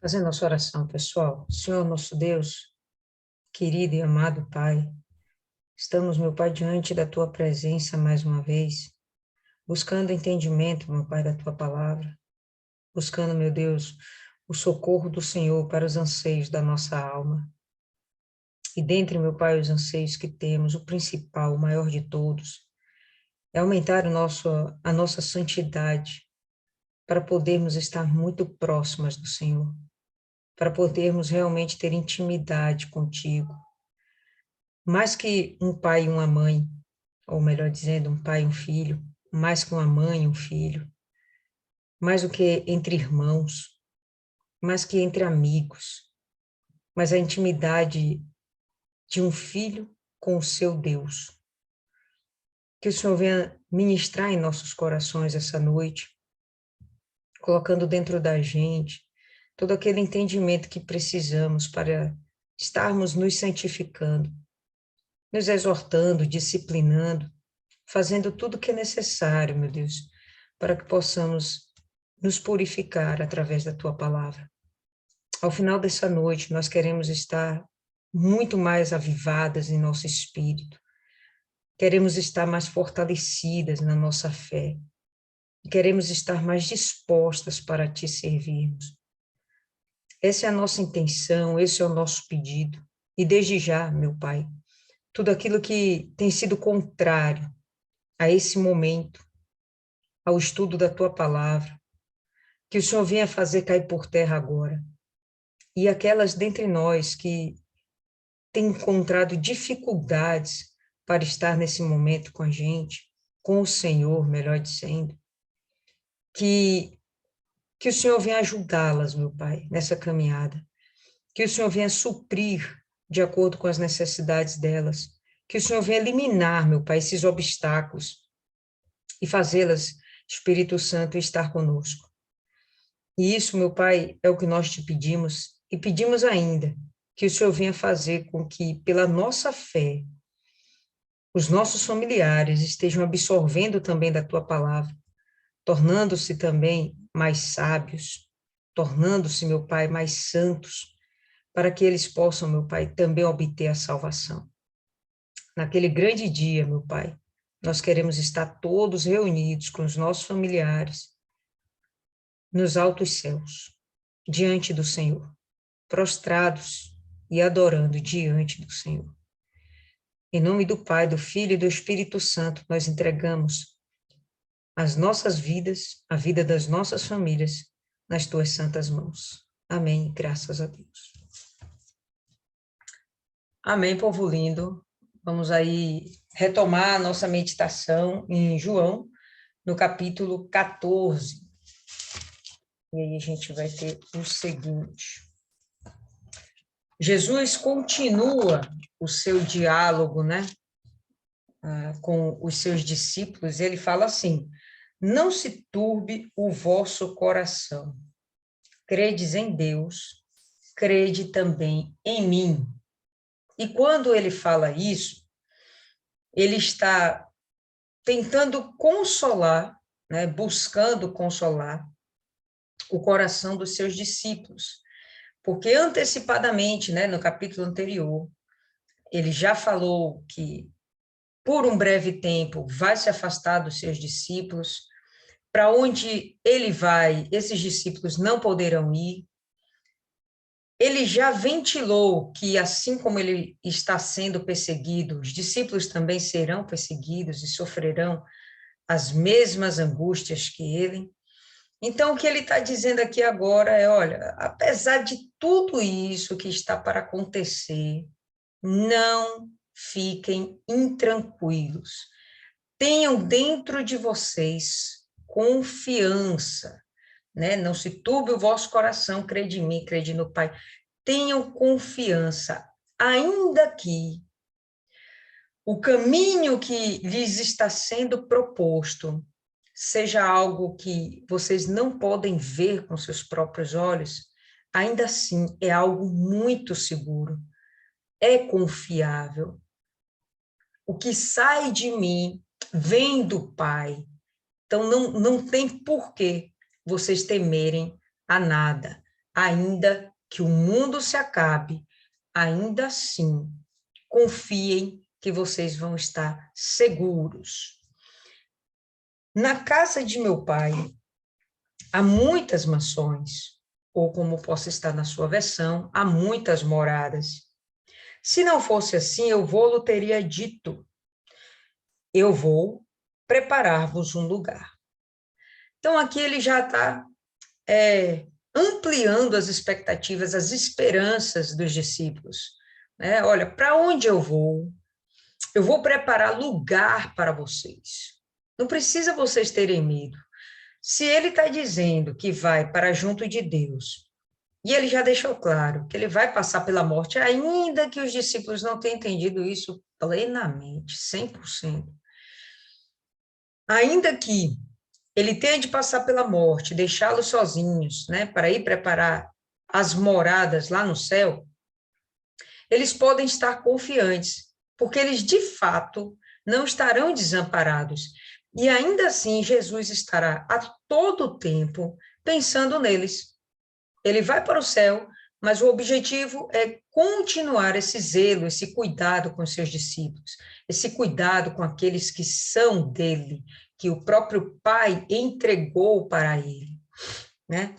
Fazendo nossa oração, pessoal. Senhor, nosso Deus, querido e amado Pai, estamos, meu Pai, diante da Tua presença mais uma vez, buscando entendimento, meu Pai, da Tua palavra, buscando, meu Deus, o socorro do Senhor para os anseios da nossa alma. E dentre, meu Pai, os anseios que temos, o principal, o maior de todos, é aumentar a nossa santidade para podermos estar muito próximas do Senhor, para podermos realmente ter intimidade contigo. Mais que um pai e uma mãe, ou melhor dizendo, um pai e um filho, mais que uma mãe e um filho, mais do que entre irmãos, mais que entre amigos, mas a intimidade de um filho com o seu Deus. Que o Senhor venha ministrar em nossos corações essa noite, colocando dentro da gente todo aquele entendimento que precisamos para estarmos nos santificando, nos exortando, disciplinando, fazendo tudo o que é necessário, meu Deus, para que possamos nos purificar através da Tua palavra. Ao final dessa noite, nós queremos estar muito mais avivadas em nosso espírito, queremos estar mais fortalecidas na nossa fé, e queremos estar mais dispostas para Te servirmos. Essa é a nossa intenção, esse é o nosso pedido, e desde já, meu Pai, tudo aquilo que tem sido contrário a esse momento, ao estudo da Tua palavra, que o Senhor venha fazer cair por terra agora. E aquelas dentre nós que têm encontrado dificuldades para estar nesse momento com a gente, com o Senhor, melhor dizendo, que o Senhor venha ajudá-las, meu Pai, nessa caminhada. Que o Senhor venha suprir de acordo com as necessidades delas. Que o Senhor venha eliminar, meu Pai, esses obstáculos e fazê-las, Espírito Santo, estar conosco. E isso, meu Pai, é o que nós te pedimos e pedimos ainda que o Senhor venha fazer com que, pela nossa fé, os nossos familiares estejam absorvendo também da tua palavra, tornando-se também mais sábios, tornando-se, meu Pai, mais santos, para que eles possam, meu Pai, também obter a salvação. Naquele grande dia, meu Pai, nós queremos estar todos reunidos com os nossos familiares nos altos céus, diante do Senhor, prostrados e adorando diante do Senhor. Em nome do Pai, do Filho e do Espírito Santo, nós entregamos as nossas vidas, a vida das nossas famílias, nas tuas santas mãos. Amém, graças a Deus. Amém, povo lindo. Vamos aí retomar a nossa meditação em João, no capítulo 14. E aí a gente vai ter o seguinte. Jesus continua o seu diálogo, né, com os seus discípulos. Ele fala assim: não se turbe o vosso coração. Credes em Deus, crede também em mim. E quando ele fala isso, ele está tentando consolar, né, buscando consolar o coração dos seus discípulos. Porque antecipadamente, né, no capítulo anterior, ele já falou que por um breve tempo vai se afastar dos seus discípulos, para onde ele vai, esses discípulos não poderão ir. Ele já ventilou que, assim como ele está sendo perseguido, os discípulos também serão perseguidos e sofrerão as mesmas angústias que ele. Então, o que ele está dizendo aqui agora é, olha, apesar de tudo isso que está para acontecer, não fiquem intranquilos. Tenham dentro de vocês confiança, né? Não se turbe o vosso coração, crede em mim, crede no Pai. Tenham confiança, ainda que o caminho que lhes está sendo proposto seja algo que vocês não podem ver com seus próprios olhos, ainda assim é algo muito seguro, é confiável. O que sai de mim vem do Pai. Então, não tem por que vocês temerem a nada. ainda que o mundo se acabe, ainda assim, confiem que vocês vão estar seguros. Na casa de meu pai, há muitas mansões, ou como possa estar na sua versão, há muitas moradas. Se não fosse assim, eu vou-lo teria dito, eu vou preparar-vos um lugar. Então, aqui ele já está ampliando as expectativas, as esperanças dos discípulos. Né? Olha, para onde eu vou? Eu vou preparar lugar para vocês. Não precisa vocês terem medo. Se ele está dizendo que vai para junto de Deus, e ele já deixou claro que ele vai passar pela morte, ainda que os discípulos não tenham entendido isso plenamente, 100%. Ainda que ele tenha de passar pela morte, deixá-los sozinhos, né, para ir preparar as moradas lá no céu, eles podem estar confiantes, porque eles de fato não estarão desamparados. E ainda assim, Jesus estará a todo tempo pensando neles. Ele vai para o céu, mas o objetivo é continuar esse zelo, esse cuidado com os seus discípulos, esse cuidado com aqueles que são dele, que o próprio Pai entregou para ele, né?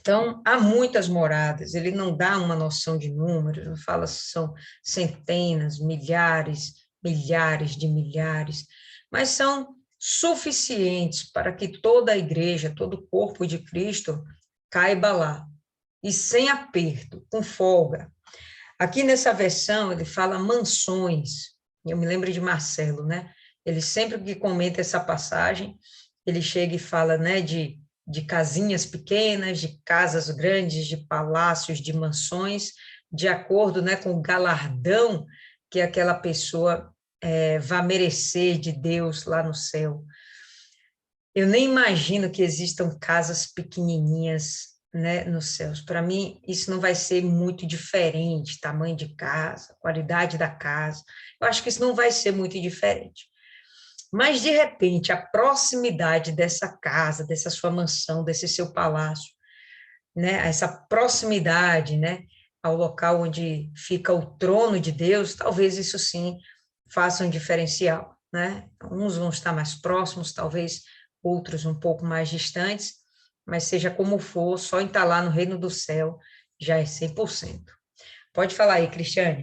Então, há muitas moradas, ele não dá uma noção de números, não fala se são centenas, milhares, milhares de milhares, mas são suficientes para que toda a igreja, todo o corpo de Cristo caiba lá, e sem aperto, com folga. Aqui nessa versão, ele fala mansões, eu me lembro de Marcelo, né? Ele sempre que comenta essa passagem, ele chega e fala, né, de casinhas pequenas, de casas grandes, de palácios, de mansões, de acordo, né, com o galardão que aquela pessoa vai merecer de Deus lá no céu. Eu nem imagino que existam casas pequenininhas, né, nos céus. Para mim, isso não vai ser muito diferente, tamanho de casa, qualidade da casa. Eu acho que isso não vai ser muito diferente. Mas, de repente, a proximidade dessa casa, dessa sua mansão, desse seu palácio, né, essa proximidade, né, ao local onde fica o trono de Deus, talvez isso sim faça um diferencial, né? Uns vão estar mais próximos, talvez outros um pouco mais distantes, mas seja como for, só em estar lá no reino do céu já é 100%. Pode falar aí, Cristiane.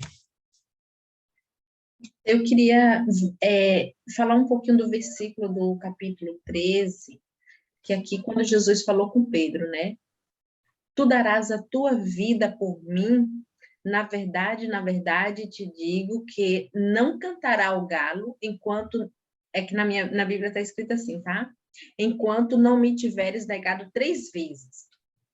Eu queria falar um pouquinho do versículo do capítulo 13, que aqui quando Jesus falou com Pedro, né? Tu darás a tua vida por mim, na verdade, te digo que não cantará o galo enquanto, é que na Bíblia está escrito assim, tá? Enquanto não me tiveres negado 3 vezes.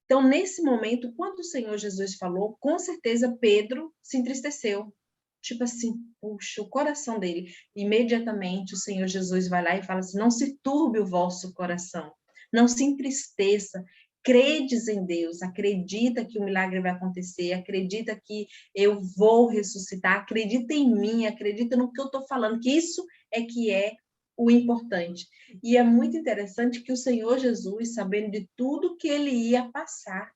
Então, nesse momento, quando o Senhor Jesus falou, com certeza Pedro se entristeceu. Tipo assim, puxa, o coração dele. Imediatamente o Senhor Jesus vai lá e fala assim: não se turbe o vosso coração, não se entristeça, credes em Deus, acredita que o milagre vai acontecer, acredita que eu vou ressuscitar, acredita em mim, acredita no que eu estou falando, que isso é que é o importante. E é muito interessante que o Senhor Jesus, sabendo de tudo que ele ia passar,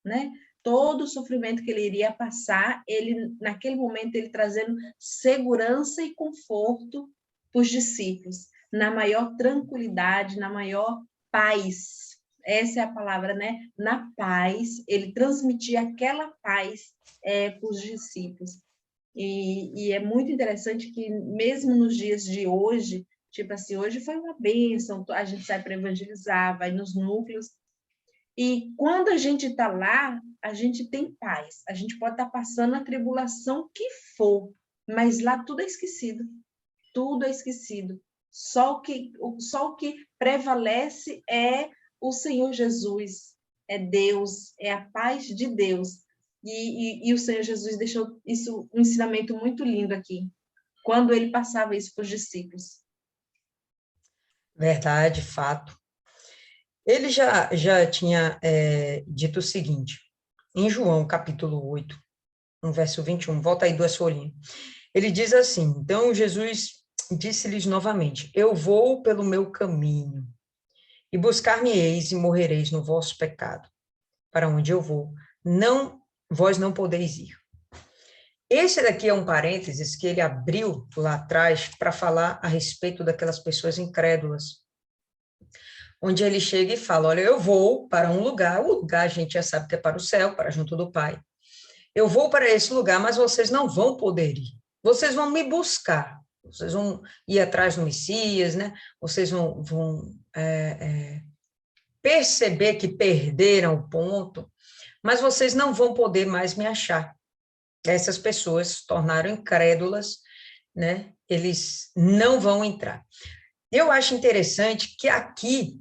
né? Todo o sofrimento que ele iria passar, ele naquele momento ele trazendo segurança e conforto para os discípulos, na maior tranquilidade, na maior paz. Essa é a palavra, né? Na paz, ele transmitia aquela paz para os discípulos. E é muito interessante que mesmo nos dias de hoje, tipo assim, hoje foi uma bênção, a gente sai para evangelizar, vai nos núcleos, e quando a gente está lá, a gente tem paz. A gente pode estar passando a tribulação que for, mas lá tudo é esquecido. Tudo é esquecido. Só o que prevalece é o Senhor Jesus, é Deus, é a paz de Deus. E o Senhor Jesus deixou isso, um ensinamento muito lindo aqui, quando ele passava isso para os discípulos. Verdade, fato. Ele já tinha dito o seguinte, em João, capítulo 8, no verso 21, volta aí 2 folhinhas. Ele diz assim, então Jesus disse-lhes novamente, eu vou pelo meu caminho, e buscar-me-eis e morrereis no vosso pecado. para onde eu vou, vós não podeis ir. Esse daqui é um parênteses que ele abriu lá atrás para falar a respeito daquelas pessoas incrédulas, onde ele chega e fala, olha, eu vou para um lugar, o lugar a gente já sabe que é para o céu, para junto do Pai. Eu vou para esse lugar, mas vocês não vão poder ir. Vocês vão me buscar, vocês vão ir atrás do Messias, né? Vocês vão perceber que perderam o ponto, mas vocês não vão poder mais me achar. Essas pessoas se tornaram incrédulas, né? Eles não vão entrar. Eu acho interessante que aqui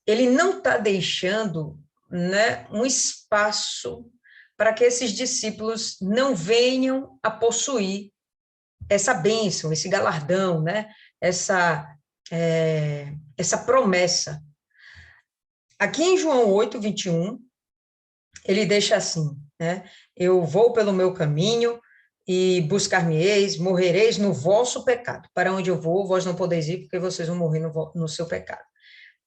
ele não está deixando, né, um espaço para que esses discípulos não venham a possuir essa bênção, esse galardão, né? Essa promessa. Aqui em João 8, 21, ele deixa assim, né? Eu vou pelo meu caminho e buscar-me-eis, morrereis no vosso pecado. Para onde eu vou, vós não podeis ir, porque vocês vão morrer no seu pecado.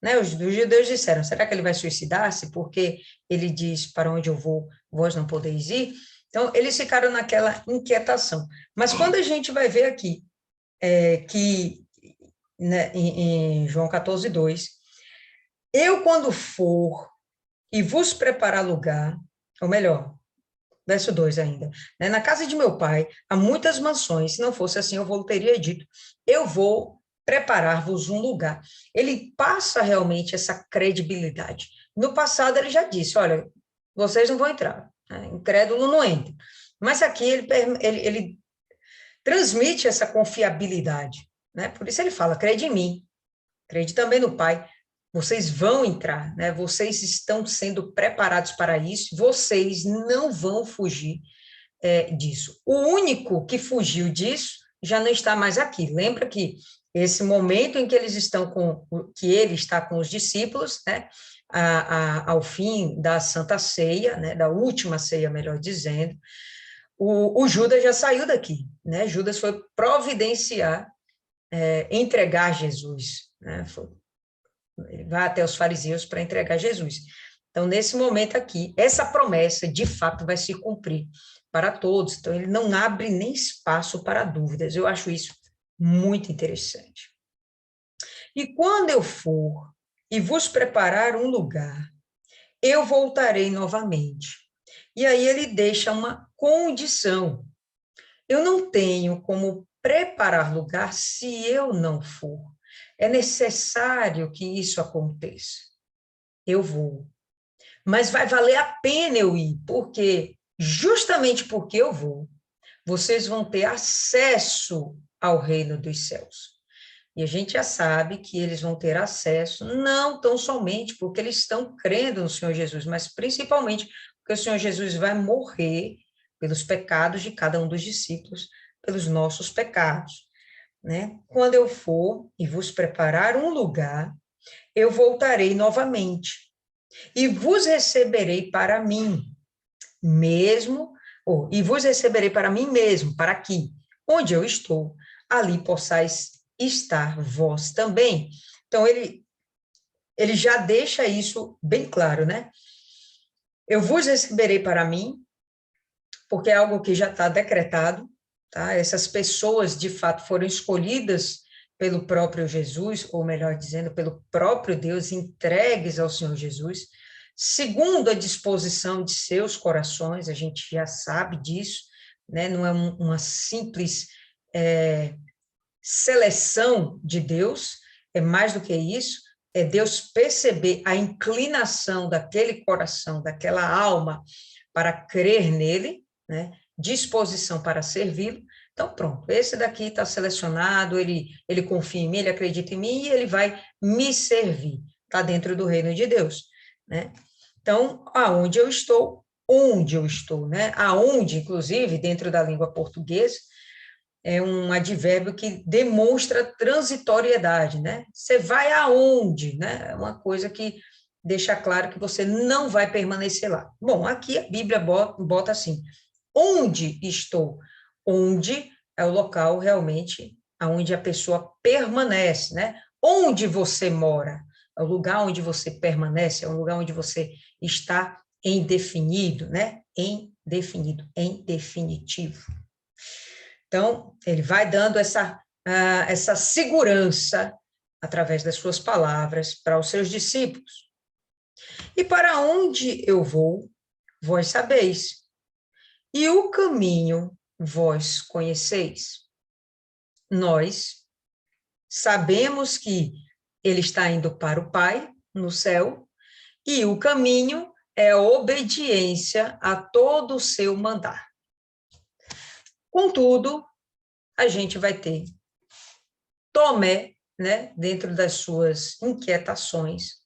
Né? Os judeus disseram, será que ele vai suicidar-se? Porque ele diz, para onde eu vou, vós não podeis ir? Então, eles ficaram naquela inquietação. Mas quando a gente vai ver aqui, que né, em João 14, 2, eu quando for e vos preparar lugar, ou melhor, verso 2 ainda, né? Na casa de meu pai há muitas mansões, se não fosse assim eu teria dito, eu vou preparar-vos um lugar. Ele passa realmente essa credibilidade. No passado ele já disse, olha, vocês não vão entrar, né? Incrédulo não entra. Mas aqui ele transmite essa confiabilidade, né? Por isso ele fala, crede em mim, crede também no Pai, vocês vão entrar, né? Vocês estão sendo preparados para isso, vocês não vão fugir disso. O único que fugiu disso já não está mais aqui. Lembra que esse momento em que eles estão que ele está com os discípulos, né? Ao fim da Santa Ceia, né? Da última ceia, melhor dizendo, o Judas já saiu daqui, né? Judas foi providenciar, entregar Jesus, né? Ele vai até os fariseus para entregar Jesus. Então, nesse momento aqui, essa promessa, de fato, vai se cumprir para todos. Então, ele não abre nem espaço para dúvidas. Eu acho isso muito interessante. E quando eu for e vos preparar um lugar, eu voltarei novamente. E aí ele deixa uma condição. Eu não tenho como preparar lugar se eu não for. É necessário que isso aconteça. Eu vou. Mas vai valer a pena eu ir, porque justamente porque eu vou, vocês vão ter acesso ao reino dos céus. E a gente já sabe que eles vão ter acesso, não tão somente porque eles estão crendo no Senhor Jesus, mas principalmente porque o Senhor Jesus vai morrer pelos pecados de cada um dos discípulos, pelos nossos pecados, né? Quando eu for e vos preparar um lugar, eu voltarei novamente e vos receberei para mim mesmo, e vos receberei para mim mesmo, para aqui, onde eu estou, ali possais estar vós também. Então, ele já deixa isso bem claro, né? Eu vos receberei para mim, porque é algo que já está decretado, tá? Essas pessoas, de fato, foram escolhidas pelo próprio Jesus, ou melhor dizendo, pelo próprio Deus, entregues ao Senhor Jesus, segundo a disposição de seus corações, a gente já sabe disso, né? Não é uma simples seleção de Deus, é mais do que isso, é Deus perceber a inclinação daquele coração, daquela alma, para crer nele, né? Disposição para servi-lo. Então, pronto, esse daqui está selecionado, ele confia em mim, ele acredita em mim e ele vai me servir, está dentro do reino de Deus, né? Então, aonde eu estou, onde eu estou, né? Aonde, inclusive, dentro da língua portuguesa, é um advérbio que demonstra transitoriedade, né? Você vai aonde, né? É uma coisa que deixa claro que você não vai permanecer lá. Bom, aqui a Bíblia bota assim, onde estou? Onde é o local realmente onde a pessoa permanece, né? Onde você mora? É o lugar onde você permanece, é o lugar onde você está em definido, né? Em definido, em definitivo. Então, ele vai dando essa segurança através das suas palavras para os seus discípulos. E para onde eu vou, vós sabeis, e o caminho vós conheceis. Nós sabemos que ele está indo para o Pai, no céu, e o caminho é a obediência a todo o seu mandar. Contudo, a gente vai ter Tomé, né, dentro das suas inquietações,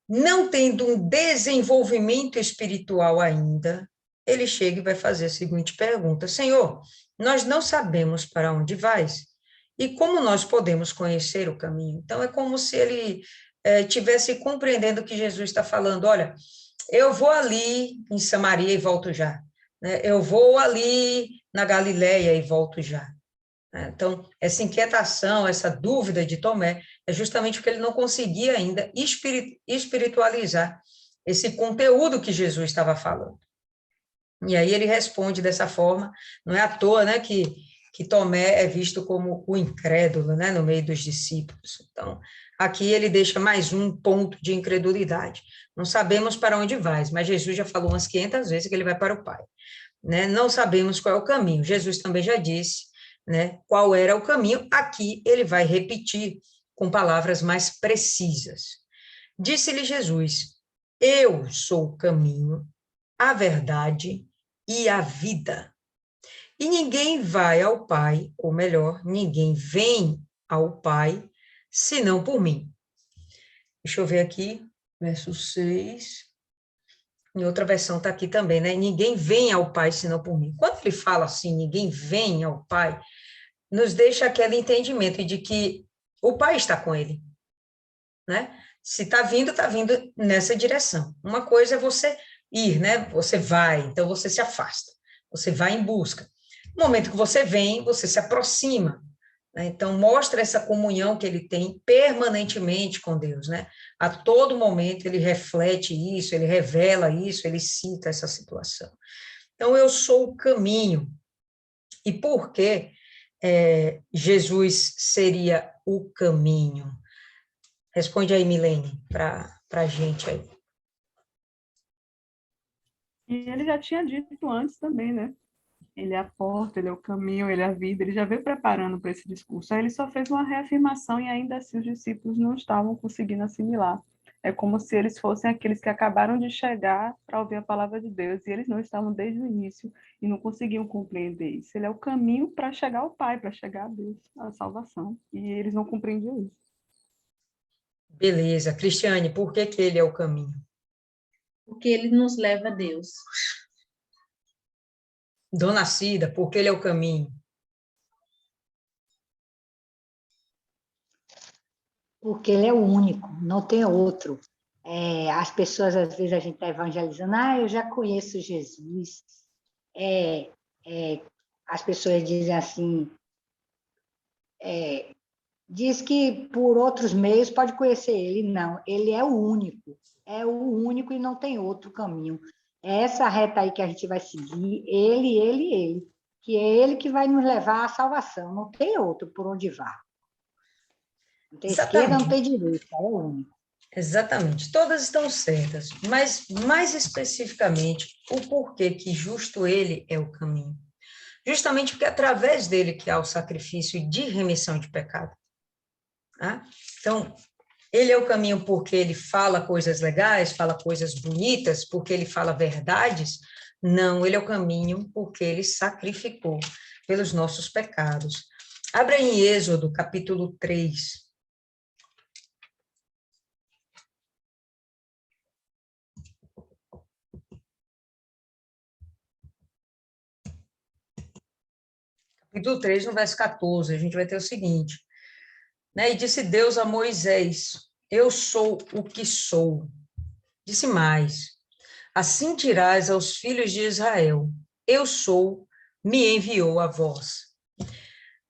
não tendo um desenvolvimento espiritual ainda, ele chega e vai fazer a seguinte pergunta: Senhor, nós não sabemos para onde vais, e como nós podemos conhecer o caminho? Então, é como se ele tivesse compreendendo o que Jesus está falando. Olha, eu vou ali em Samaria e volto já. Né? Eu vou ali na Galileia e volto já. Então, essa inquietação, essa dúvida de Tomé, é justamente porque ele não conseguia ainda espiritualizar esse conteúdo que Jesus estava falando. E aí ele responde dessa forma, não é à toa, né, que Tomé é visto como o incrédulo, né, no meio dos discípulos. Então, aqui ele deixa mais um ponto de incredulidade. Não sabemos para onde vais, mas Jesus já falou umas 500 vezes que ele vai para o Pai. Né? Não sabemos qual é o caminho. Jesus também já disse, né, qual era o caminho. Aqui ele vai repetir com palavras mais precisas. Disse-lhe Jesus: eu sou o caminho, a verdade e a vida. E ninguém vai ao Pai, ou melhor, ninguém vem ao Pai, senão por mim. Deixa eu ver aqui, verso 6. Em outra versão está aqui também, né? Ninguém vem ao Pai senão por mim. Quando ele fala assim, ninguém vem ao Pai, nos deixa aquele entendimento de que o Pai está com ele, né? Se está vindo nessa direção. Uma coisa é você ir, né? Você vai, então você se afasta, você vai em busca. No momento que você vem, você se aproxima, né? Então mostra essa comunhão que ele tem permanentemente com Deus, né? A todo momento ele reflete isso, ele revela isso, ele cita essa situação. Então eu sou o caminho. E por que Jesus seria o caminho? Responde aí, Milene, para a gente aí. E ele já tinha dito antes também, né? Ele é a porta, ele é o caminho, ele é a vida, ele já veio preparando para esse discurso. Aí ele só fez uma reafirmação e ainda assim os discípulos não estavam conseguindo assimilar. É como se eles fossem aqueles que acabaram de chegar para ouvir a palavra de Deus e eles não estavam desde o início e não conseguiam compreender isso. Ele é o caminho para chegar ao Pai, para chegar a Deus, a salvação. E eles não compreendiam isso. Beleza. Cristiane, por que ele é o caminho? Porque ele nos leva a Deus. Dona Cida, por que ele é o caminho? Porque ele é o único, não tem outro. As pessoas, às vezes, a gente está evangelizando, eu já conheço Jesus. As pessoas dizem assim, diz que por outros meios pode conhecer ele. Não, ele é o único e não tem outro caminho. É essa reta aí que a gente vai seguir, ele, que é ele que vai nos levar à salvação, não tem outro por onde vá. Não tem esquerda, não tem direita, é o único. Exatamente, todas estão certas, mas mais especificamente, o porquê que justo ele é o caminho. Justamente porque é através dele que há o sacrifício de remissão de pecado. Tá? Então, ele é o caminho porque ele fala coisas legais, fala coisas bonitas, porque ele fala verdades? Não, ele é o caminho porque ele sacrificou pelos nossos pecados. Abra em Êxodo, capítulo 3. Capítulo 3, no verso 14, a gente vai ter o seguinte, né? E disse Deus a Moisés: eu sou o que sou. Disse mais: assim dirás aos filhos de Israel: eu sou, me enviou a vós.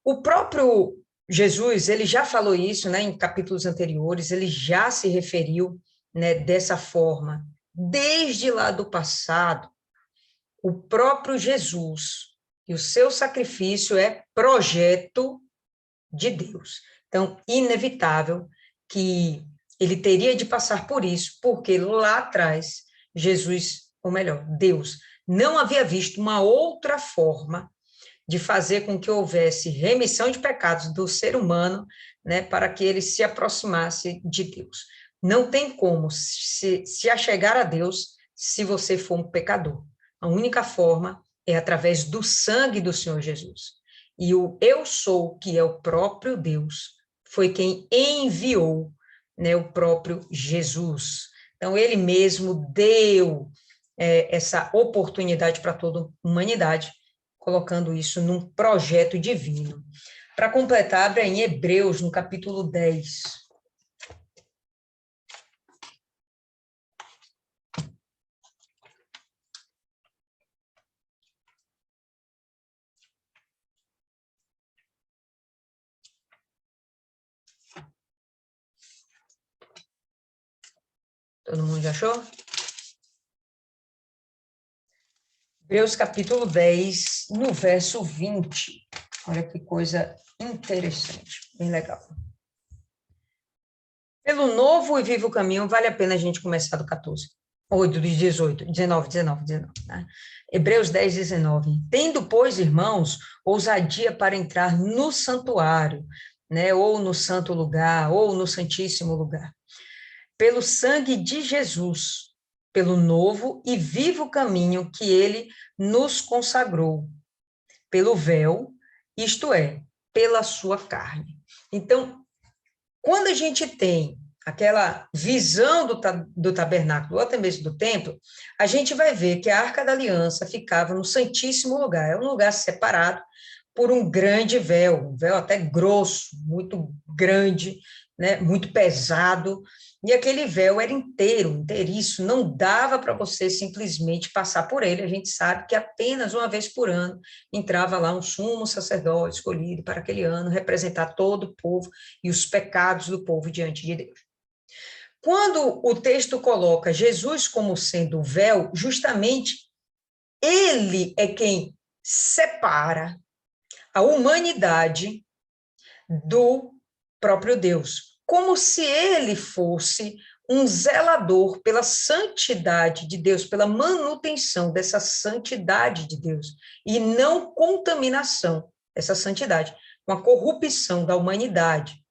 O próprio Jesus, ele já falou isso, né, em capítulos anteriores, ele já se referiu, né, dessa forma, desde lá do passado, o próprio Jesus e o seu sacrifício é projeto de Deus. Então, inevitável que ele teria de passar por isso, porque lá atrás, Jesus, ou melhor, Deus, não havia visto uma outra forma de fazer com que houvesse remissão de pecados do ser humano, né, para que ele se aproximasse de Deus. Não tem como se achegar a Deus se você for um pecador. A única forma é através do sangue do Senhor Jesus. E o eu sou, que é o próprio Deus, foi quem enviou, né, o próprio Jesus. Então, ele mesmo deu essa oportunidade para toda a humanidade, colocando isso num projeto divino. Para completar, abre em Hebreus, no capítulo 10. Todo mundo já achou? Hebreus capítulo 10, no verso 20. Olha que coisa interessante, bem legal. Pelo novo e vivo caminho, vale a pena a gente começar do 14, ou do 18, 19, né? Hebreus 10, 19. Tendo, pois, irmãos, ousadia para entrar no santuário, né, ou no santo lugar, ou no santíssimo lugar, pelo sangue de Jesus, pelo novo e vivo caminho que ele nos consagrou, pelo véu, isto é, pela sua carne. Então, quando a gente tem aquela visão do tabernáculo, ou até mesmo do templo, a gente vai ver que a Arca da Aliança ficava no Santíssimo Lugar, é um lugar separado por um grande véu, um véu até grosso, muito grande, né, muito pesado, e aquele véu era inteiro, inteiriço, não dava para você simplesmente passar por ele. A gente sabe que apenas uma vez por ano entrava lá um sumo sacerdote escolhido para aquele ano representar todo o povo e os pecados do povo diante de Deus. Quando o texto coloca Jesus como sendo o véu, justamente ele é quem separa a humanidade do próprio Deus, como se ele fosse um zelador pela santidade de Deus, pela manutenção dessa santidade de Deus, e não contaminação dessa santidade, com a corrupção da humanidade.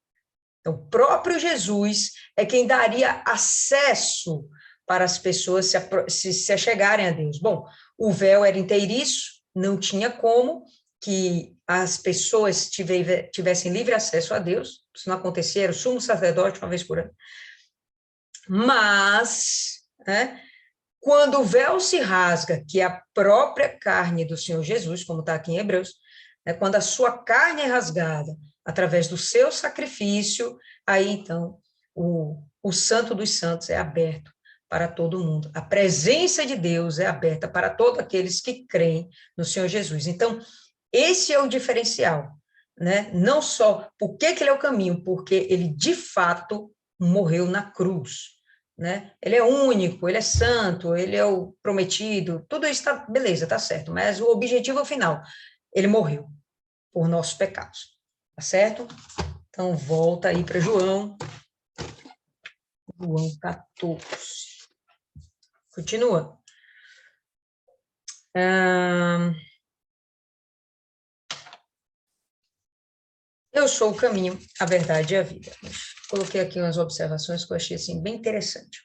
Então, o próprio Jesus é quem daria acesso para as pessoas se achegarem a Deus. Bom, o véu era inteiriço, não tinha como que as pessoas tivessem livre acesso a Deus, isso não acontecia, era o sumo sacerdote uma vez por ano. Mas, né, quando o véu se rasga, que é a própria carne do Senhor Jesus, como está aqui em Hebreus, né, quando a sua carne é rasgada através do seu sacrifício, aí então o Santo dos Santos é aberto para todo mundo. A presença de Deus é aberta para todos aqueles que creem no Senhor Jesus. Então, esse é o diferencial, né? Não só por que ele é o caminho, porque ele de fato morreu na cruz, né? Ele é único, ele é santo, ele é o prometido, tudo isso tá beleza, tá certo, mas o objetivo final, ele morreu por nossos pecados, tá certo? Então volta aí para João 14. Continua. Eu sou o caminho, a verdade e a vida. Coloquei aqui umas observações que eu achei assim, bem interessante.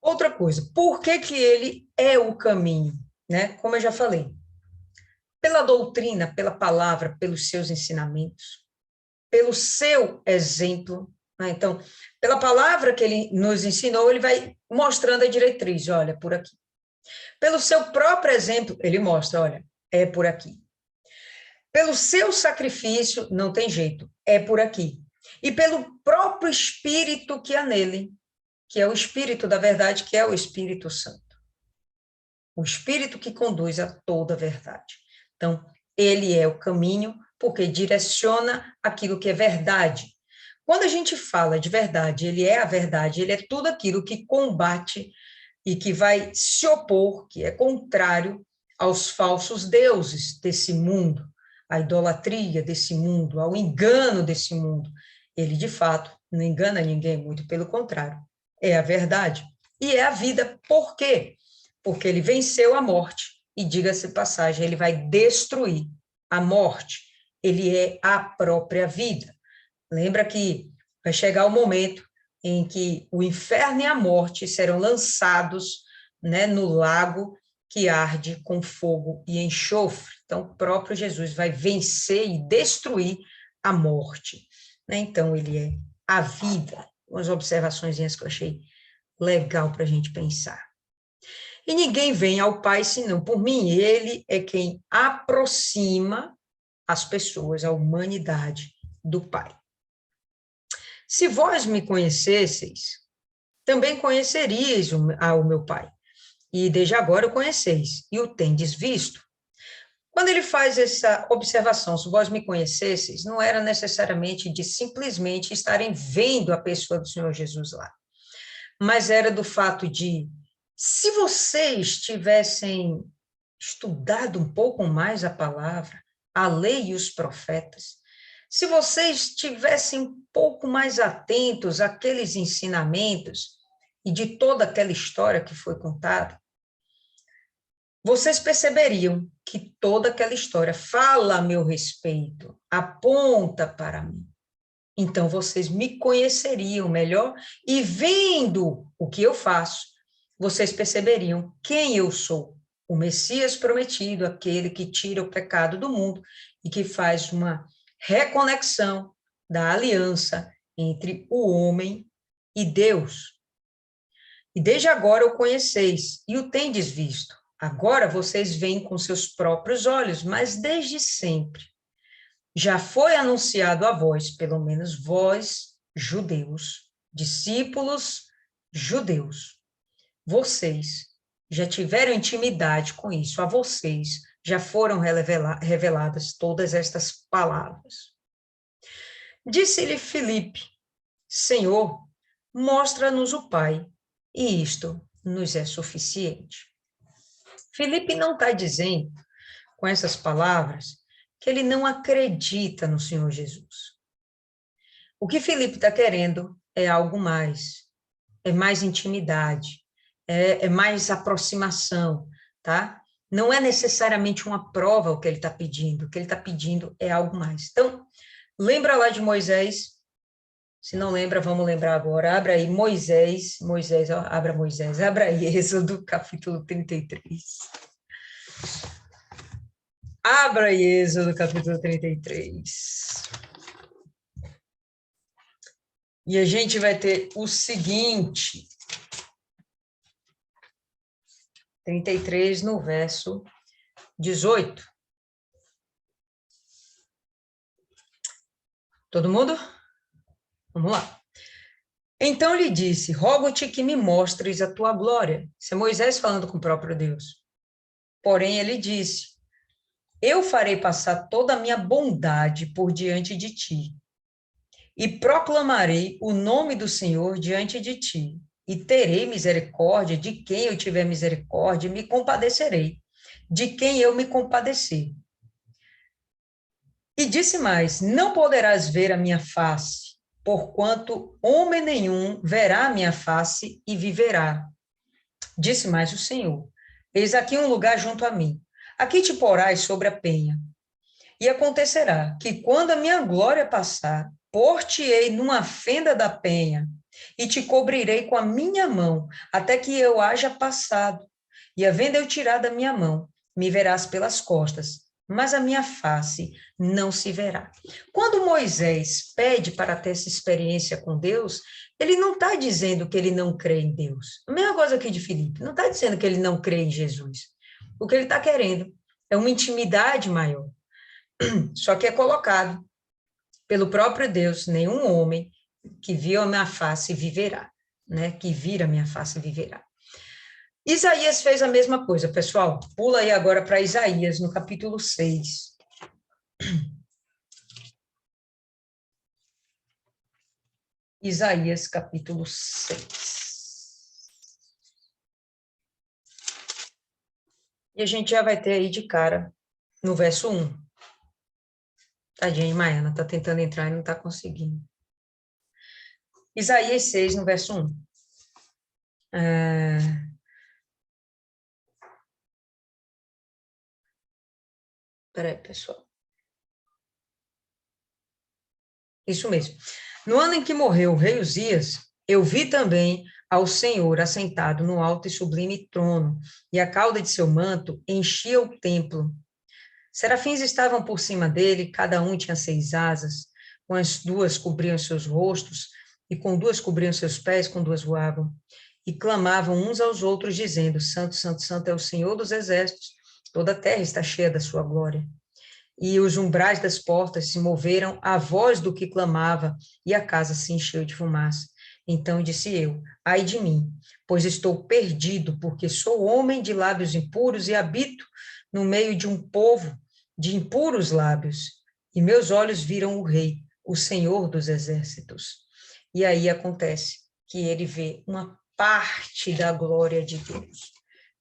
Outra coisa, por que ele é o caminho? Né? Como eu já falei, pela doutrina, pela palavra, pelos seus ensinamentos, pelo seu exemplo. Né? Então, pela palavra que ele nos ensinou, ele vai mostrando a diretriz, olha, por aqui. Pelo seu próprio exemplo, ele mostra, olha, é por aqui. Pelo seu sacrifício, não tem jeito, é por aqui. E pelo próprio Espírito que há nele, que é o Espírito da verdade, que é o Espírito Santo. O Espírito que conduz a toda a verdade. Então, ele é o caminho, porque direciona aquilo que é verdade. Quando a gente fala de verdade, ele é a verdade, ele é tudo aquilo que combate e que vai se opor, que é contrário aos falsos deuses desse mundo, à idolatria desse mundo, ao engano desse mundo. Ele, de fato, não engana ninguém, muito pelo contrário, é a verdade. E é a vida, por quê? Porque ele venceu a morte, e diga-se de passagem, ele vai destruir a morte, ele é a própria vida. Lembra que vai chegar o momento em que o inferno e a morte serão lançados, né, no lago que arde com fogo e enxofre. Então, o próprio Jesus vai vencer e destruir a morte, né? Então, ele é a vida. Umas observações que eu achei legal para a gente pensar. E ninguém vem ao Pai senão por mim. Ele é quem aproxima as pessoas, a humanidade do Pai. Se vós me conhecesseis, também conheceríeis o meu Pai. E desde agora o conheceis, e o tendes visto. Quando ele faz essa observação, se vós me conhecesseis, não era necessariamente de simplesmente estarem vendo a pessoa do Senhor Jesus lá, mas era do fato de, se vocês tivessem estudado um pouco mais a palavra, a lei e os profetas, se vocês estivessem um pouco mais atentos àqueles ensinamentos e de toda aquela história que foi contada, vocês perceberiam que toda aquela história fala a meu respeito, aponta para mim. Então, vocês me conheceriam melhor e, vendo o que eu faço, vocês perceberiam quem eu sou. O Messias prometido, aquele que tira o pecado do mundo e que faz uma reconexão da aliança entre o homem e Deus. E desde agora o conheceis e o tendes visto. Agora vocês veem com seus próprios olhos, mas desde sempre já foi anunciado a vós, pelo menos vós, judeus, discípulos judeus. Vocês já tiveram intimidade com isso, a vocês já foram reveladas todas estas palavras. Disse-lhe Filipe, Senhor, mostra-nos o Pai, e isto nos é suficiente. Filipe não está dizendo, com essas palavras, que ele não acredita no Senhor Jesus. O que Filipe está querendo é algo mais, é mais intimidade, é mais aproximação, tá? Não é necessariamente uma prova o que ele está pedindo, o que ele está pedindo é algo mais. Então, lembra lá de Moisés? Se não lembra, vamos lembrar agora. Abra aí Moisés, abra aí Êxodo capítulo 33. Abra aí Êxodo capítulo 33. E a gente vai ter o seguinte, 33 no verso 18. Todo mundo? Vamos lá. Então lhe disse, rogo-te que me mostres a tua glória. Isso é Moisés falando com o próprio Deus. Porém ele disse, eu farei passar toda a minha bondade por diante de ti, e proclamarei o nome do Senhor diante de ti, e terei misericórdia de quem eu tiver misericórdia, e me compadecerei de quem eu me compadecer. E disse mais, não poderás ver a minha face, porquanto homem nenhum verá a minha face e viverá. Disse mais o Senhor, eis aqui um lugar junto a mim, aqui te porás sobre a penha. E acontecerá que quando a minha glória passar, pôr-te-ei numa fenda da penha, e te cobrirei com a minha mão, até que eu haja passado. E havendo eu tirado a minha mão, me verás pelas costas, mas a minha face não se verá. Quando Moisés pede para ter essa experiência com Deus, ele não está dizendo que ele não crê em Deus. A mesma coisa aqui de Filipe, não está dizendo que ele não crê em Jesus. O que ele está querendo é uma intimidade maior. Só que é colocado pelo próprio Deus, nenhum homem que viu a minha face viverá, né? Que vira a minha face viverá. Isaías fez a mesma coisa, pessoal. Pula aí agora para Isaías, no capítulo 6. Isaías, capítulo 6. E a gente já vai ter aí de cara no verso 1. Tadinha de Maiana, está tentando entrar e não está conseguindo. Isaías 6, no verso 1. Peraí, pessoal. Isso mesmo. No ano em que morreu o rei Uzias, eu vi também ao Senhor assentado no alto e sublime trono, e a cauda de seu manto enchia o templo. Serafins estavam por cima dele, cada um tinha 6 asas, com as 2 cobriam seus rostos, e com 2 cobriam seus pés, com 2 voavam. E clamavam uns aos outros, dizendo, Santo, Santo, Santo é o Senhor dos exércitos, toda a terra está cheia da sua glória. E os umbrais das portas se moveram à voz do que clamava, e a casa se encheu de fumaça. Então disse eu, ai de mim, pois estou perdido, porque sou homem de lábios impuros e habito no meio de um povo de impuros lábios. E meus olhos viram o Rei, o Senhor dos exércitos. E aí acontece que ele vê uma parte da glória de Deus,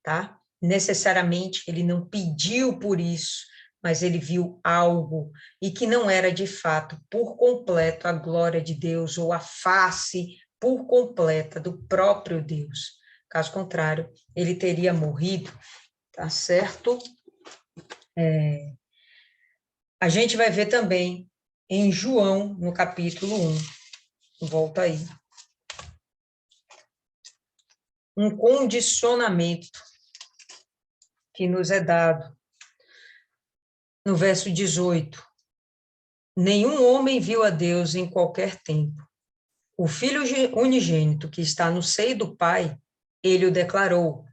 tá? Necessariamente ele não pediu por isso, mas ele viu algo, e que não era de fato por completo a glória de Deus, ou a face por completa do próprio Deus. Caso contrário, ele teria morrido, tá certo? A gente vai ver também em João, no capítulo 1, volta aí, um condicionamento que nos é dado. No verso 18, nenhum homem viu a Deus em qualquer tempo. O Filho unigênito que está no seio do Pai, ele o declarou.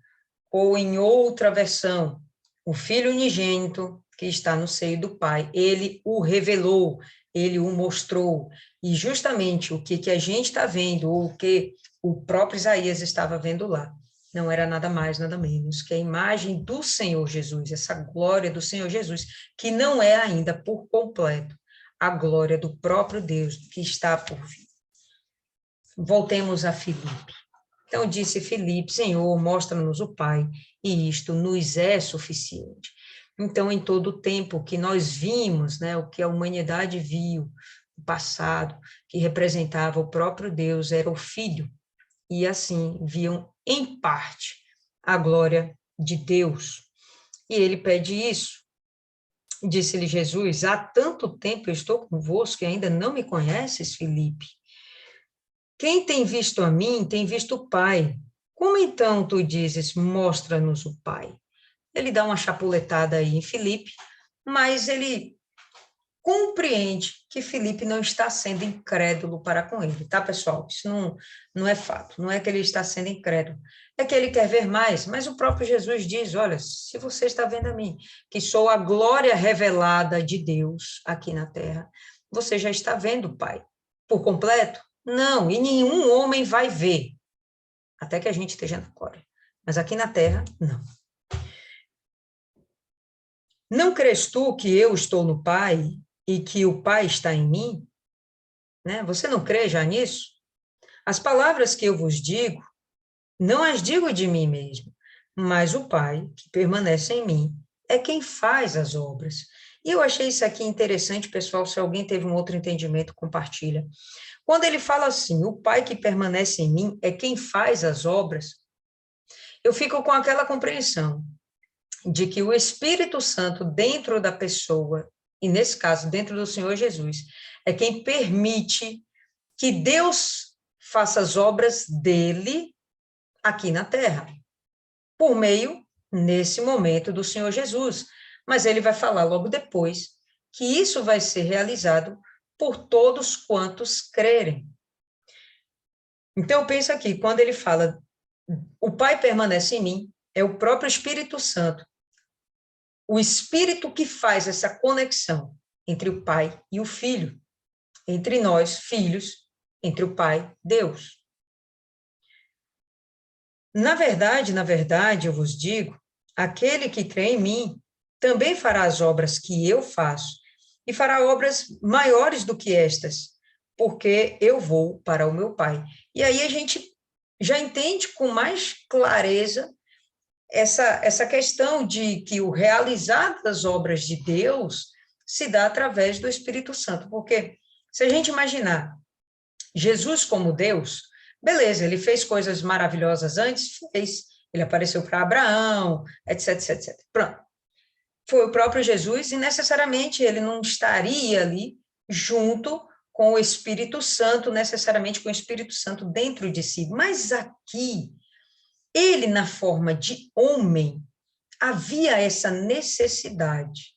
Ou em outra versão, o Filho unigênito que está no seio do Pai, ele o revelou, ele o mostrou. E justamente o que a gente está vendo, ou o que o próprio Isaías estava vendo lá, não era nada mais, nada menos que a imagem do Senhor Jesus, essa glória do Senhor Jesus, que não é ainda por completo a glória do próprio Deus que está por vir. Voltemos a Filipe. Então disse Filipe, Senhor, mostra-nos o Pai, e isto nos é suficiente. Então, em todo o tempo que nós vimos, né, o que a humanidade viu, o passado, que representava o próprio Deus, era o Filho, e assim viam em parte a glória de Deus. E ele pede isso. Disse-lhe Jesus, há tanto tempo eu estou convosco e ainda não me conheces, Filipe? Quem tem visto a mim, tem visto o Pai. Como então tu dizes, mostra-nos o Pai? Ele dá uma chapuletada aí em Filipe, mas ele compreende que Filipe não está sendo incrédulo para com ele, tá, pessoal? Isso não é fato, não é que ele está sendo incrédulo, é que ele quer ver mais, mas o próprio Jesus diz, olha, se você está vendo a mim, que sou a glória revelada de Deus aqui na terra, você já está vendo o Pai. Por completo? Não, e nenhum homem vai ver, até que a gente esteja na glória. Mas aqui na terra, não. Não crês tu que eu estou no Pai e que o Pai está em mim? Né? Você não crê já nisso? As palavras que eu vos digo, não as digo de mim mesmo, mas o Pai, que permanece em mim, é quem faz as obras. E eu achei isso aqui interessante, pessoal, se alguém teve um outro entendimento, compartilha. Quando ele fala assim, o Pai que permanece em mim é quem faz as obras, eu fico com aquela compreensão de que o Espírito Santo dentro da pessoa, e nesse caso, dentro do Senhor Jesus, é quem permite que Deus faça as obras dele aqui na terra, por meio, nesse momento, do Senhor Jesus. Mas ele vai falar logo depois que isso vai ser realizado por todos quantos crerem. Então, eu penso aqui, quando ele fala, o Pai permanece em mim, é o próprio Espírito Santo, o Espírito que faz essa conexão entre o Pai e o Filho, entre nós, filhos, entre o Pai, Deus. Na verdade, eu vos digo, aquele que crê em mim também fará as obras que eu faço, e fará obras maiores do que estas, porque eu vou para o meu Pai. E aí a gente já entende com mais clareza essa questão de que o realizar das obras de Deus se dá através do Espírito Santo, porque se a gente imaginar Jesus como Deus, beleza, ele fez coisas maravilhosas antes, fez, ele apareceu para Abraão, etc, etc, etc. Pronto. Foi o próprio Jesus e necessariamente ele não estaria ali junto com o Espírito Santo, necessariamente com o Espírito Santo dentro de si. Mas aqui, ele na forma de homem, havia essa necessidade,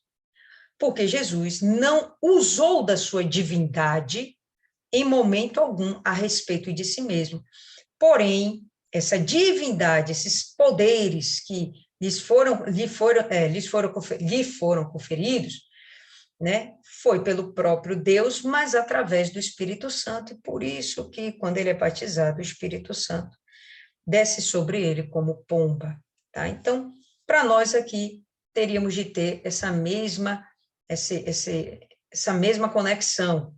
porque Jesus não usou da sua divindade em momento algum a respeito de si mesmo. Porém, essa divindade, esses poderes que lhe foram conferidos, né, foi pelo próprio Deus, mas através do Espírito Santo, e por isso que, quando ele é batizado, o Espírito Santo desce sobre ele como pomba, tá? Então, para nós aqui, teríamos de ter essa mesma conexão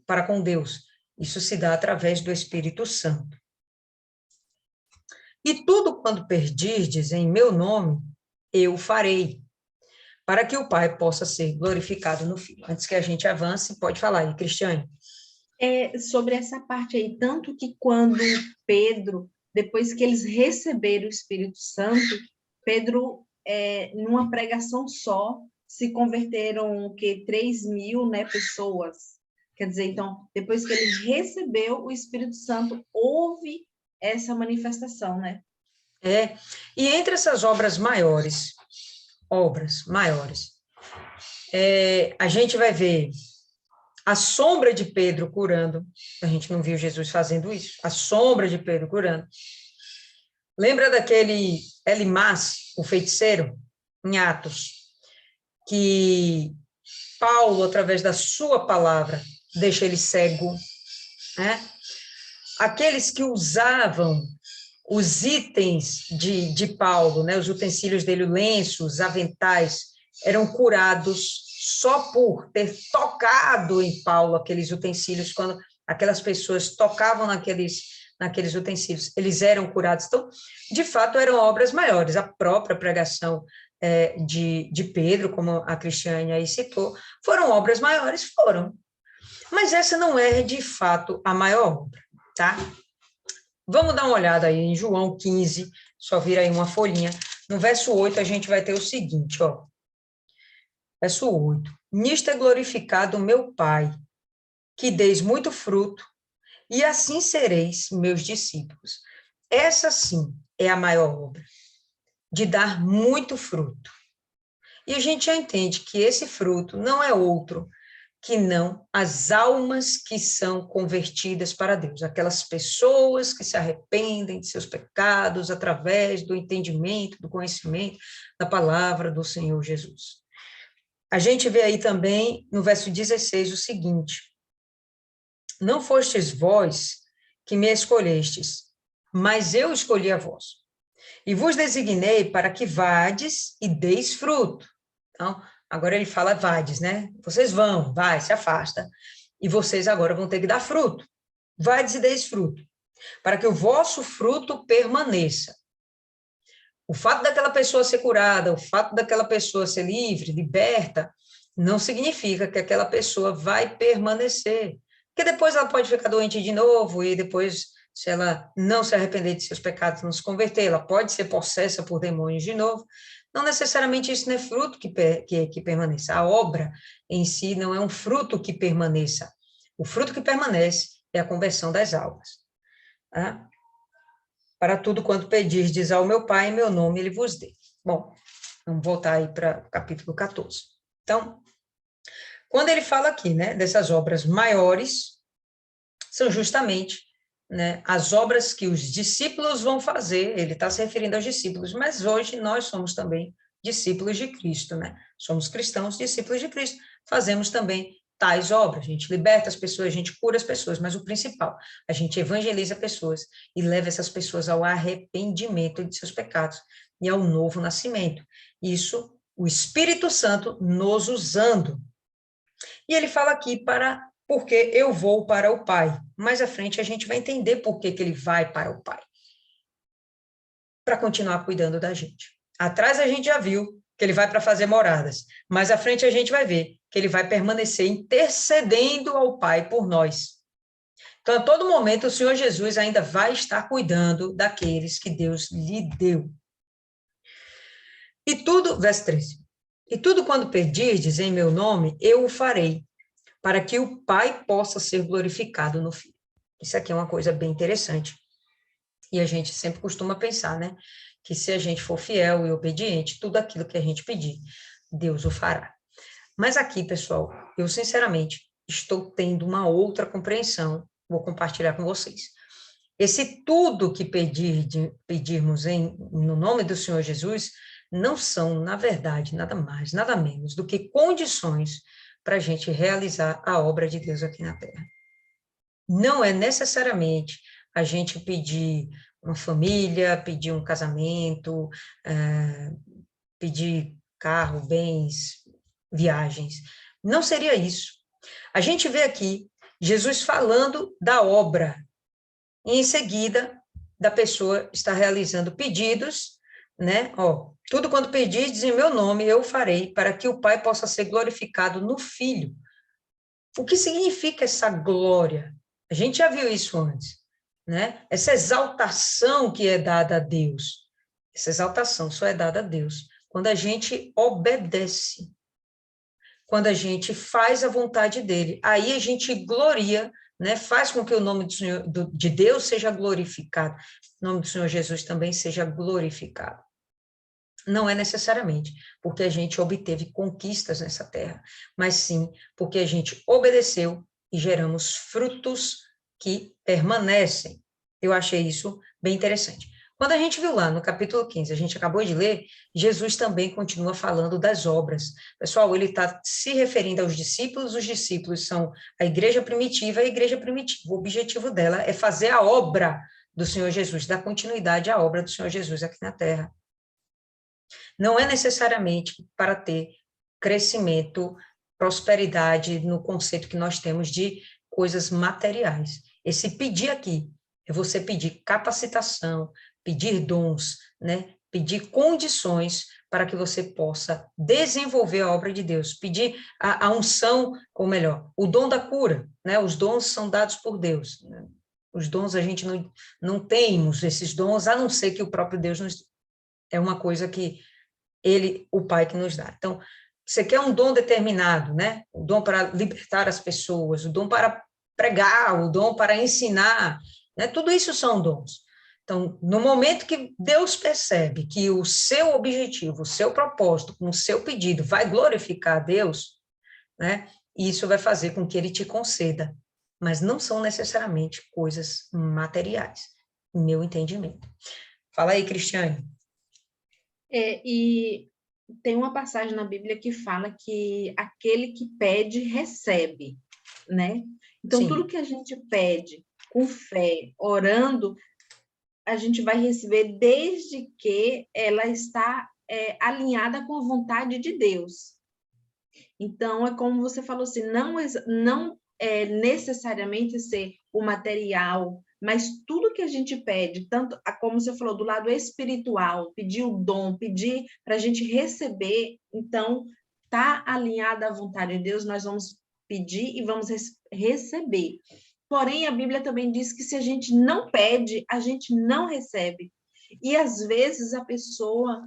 para com Deus. Isso se dá através do Espírito Santo. E tudo quanto pedirdes em meu nome, eu farei, para que o Pai possa ser glorificado no Filho. Antes que a gente avance, pode falar aí, Cristiane. Sobre essa parte aí, tanto que quando Pedro, depois que eles receberam o Espírito Santo, Pedro, numa pregação só, se converteram 3.000, né, pessoas. Quer dizer, então, depois que ele recebeu o Espírito Santo, houve essa manifestação, né? E entre essas obras maiores, a gente vai ver a sombra de Pedro curando. A gente não viu Jesus fazendo isso. A sombra de Pedro curando. Lembra daquele Elimas, o feiticeiro, em Atos, que Paulo, através da sua palavra, deixa ele cego, né? Aqueles que usavam os itens de Paulo, né, os utensílios dele, o lenço, os aventais, eram curados só por ter tocado em Paulo aqueles utensílios, quando aquelas pessoas tocavam naqueles utensílios, eles eram curados. Então, de fato, eram obras maiores. A própria pregação de Pedro, como a Cristiane aí citou, foram obras maiores, foram. Mas essa não é, de fato, a maior obra, tá? Vamos dar uma olhada aí em João 15, só vira aí uma folhinha. No verso 8, a gente vai ter o seguinte, ó. Verso 8. Nisto é glorificado o meu Pai, que deis muito fruto, e assim sereis meus discípulos. Essa, sim, é a maior obra, de dar muito fruto. E a gente já entende que esse fruto não é outro que não as almas que são convertidas para Deus, aquelas pessoas que se arrependem de seus pecados através do entendimento, do conhecimento da palavra do Senhor Jesus. A gente vê aí também no verso 16 o seguinte: não fostes vós que me escolhestes, mas eu escolhi a vós, e vos designei para que vades e deis fruto. Então, agora ele fala vades, né? Vocês vão, vai, se afasta. E vocês agora vão ter que dar fruto. Vades e deis fruto, para que o vosso fruto permaneça. O fato daquela pessoa ser curada, o fato daquela pessoa ser livre, liberta, não significa que aquela pessoa vai permanecer. Porque depois ela pode ficar doente de novo e depois, se ela não se arrepender de seus pecados, não se converter, ela pode ser possessa por demônios de novo. Não necessariamente isso não é fruto que permaneça. A obra em si não é um fruto que permaneça. O fruto que permanece é a conversão das almas. Tá? Para tudo quanto pedirdes ao meu Pai, em meu nome ele vos dê. Bom, vamos voltar aí para o capítulo 14. Então, quando ele fala aqui, né, dessas obras maiores, são justamente, né, as obras que os discípulos vão fazer. Ele está se referindo aos discípulos, mas hoje nós somos também discípulos de Cristo, né? Somos cristãos, discípulos de Cristo, fazemos também tais obras. A gente liberta as pessoas, a gente cura as pessoas, mas o principal, a gente evangeliza pessoas e leva essas pessoas ao arrependimento de seus pecados e ao novo nascimento. Isso, o Espírito Santo nos usando. E ele fala aqui porque eu vou para o Pai. Mais à frente a gente vai entender por que ele vai para o Pai. para continuar cuidando da gente. Atrás a gente já viu que ele vai para fazer moradas, mas à frente a gente vai ver que ele vai permanecer intercedendo ao Pai por nós. Então, a todo momento, o Senhor Jesus ainda vai estar cuidando daqueles que Deus lhe deu. E tudo, verso 13, e tudo quando pedirdes em meu nome, eu o farei, para que o Pai possa ser glorificado no Filho. Isso aqui é uma coisa bem interessante. E a gente sempre costuma pensar, né? Que se a gente for fiel e obediente, tudo aquilo que a gente pedir, Deus o fará. Mas aqui, pessoal, eu sinceramente estou tendo uma outra compreensão, vou compartilhar com vocês. Esse tudo que pedirmos no nome do Senhor Jesus, não são, na verdade, nada mais, nada menos do que condições para a gente realizar a obra de Deus aqui na Terra. Não é necessariamente a gente pedir uma família, pedir um casamento, pedir carro, bens, viagens. Não seria isso. A gente vê aqui Jesus falando da obra, e em seguida, da pessoa estar realizando pedidos, né? Tudo quando pedis em meu nome, eu farei, para que o Pai possa ser glorificado no Filho. O que significa essa glória? A gente já viu isso antes, né? Essa exaltação que é dada a Deus. Essa exaltação só é dada a Deus quando a gente obedece, quando a gente faz a vontade dele. Aí a gente gloria, né? Faz com que o nome de Deus seja glorificado, o nome do Senhor Jesus também seja glorificado. Não é necessariamente porque a gente obteve conquistas nessa terra, mas sim porque a gente obedeceu e geramos frutos que permanecem. Eu achei isso bem interessante. Quando a gente viu lá no capítulo 15, a gente acabou de ler, Jesus também continua falando das obras. Pessoal, ele está se referindo aos discípulos, os discípulos são a igreja primitiva, o objetivo dela é fazer a obra do Senhor Jesus, dar continuidade à obra do Senhor Jesus aqui na terra. Não é necessariamente para ter crescimento, prosperidade no conceito que nós temos de coisas materiais. Esse pedir aqui é você pedir capacitação, pedir dons, né? Pedir condições para que você possa desenvolver a obra de Deus, pedir a unção, ou melhor, o dom da cura, né? Os dons são dados por Deus. Né? Os dons a gente não temos esses dons, a não ser que o próprio Deus nos... É uma coisa que ele, o Pai que nos dá. Então, você quer um dom determinado, né? O dom para libertar as pessoas, o dom para pregar, o dom para ensinar, né? Tudo isso são dons. Então, no momento que Deus percebe que o seu objetivo, o seu propósito, com o seu pedido vai glorificar a Deus, né? Isso vai fazer com que ele te conceda, mas não são necessariamente coisas materiais, no meu entendimento. Fala aí, Cristiane. E tem uma passagem na Bíblia que fala que aquele que pede, recebe, né? Então, Sim. tudo que a gente pede com fé, orando, a gente vai receber desde que ela está alinhada com a vontade de Deus. Então, é como você falou assim, não é necessariamente ser o material, mas tudo que a gente pede, tanto como você falou, do lado espiritual, pedir o dom, pedir para a gente receber, então, está alinhada à vontade de Deus, nós vamos pedir e vamos receber. Porém, a Bíblia também diz que se a gente não pede, a gente não recebe. E, às vezes, a pessoa,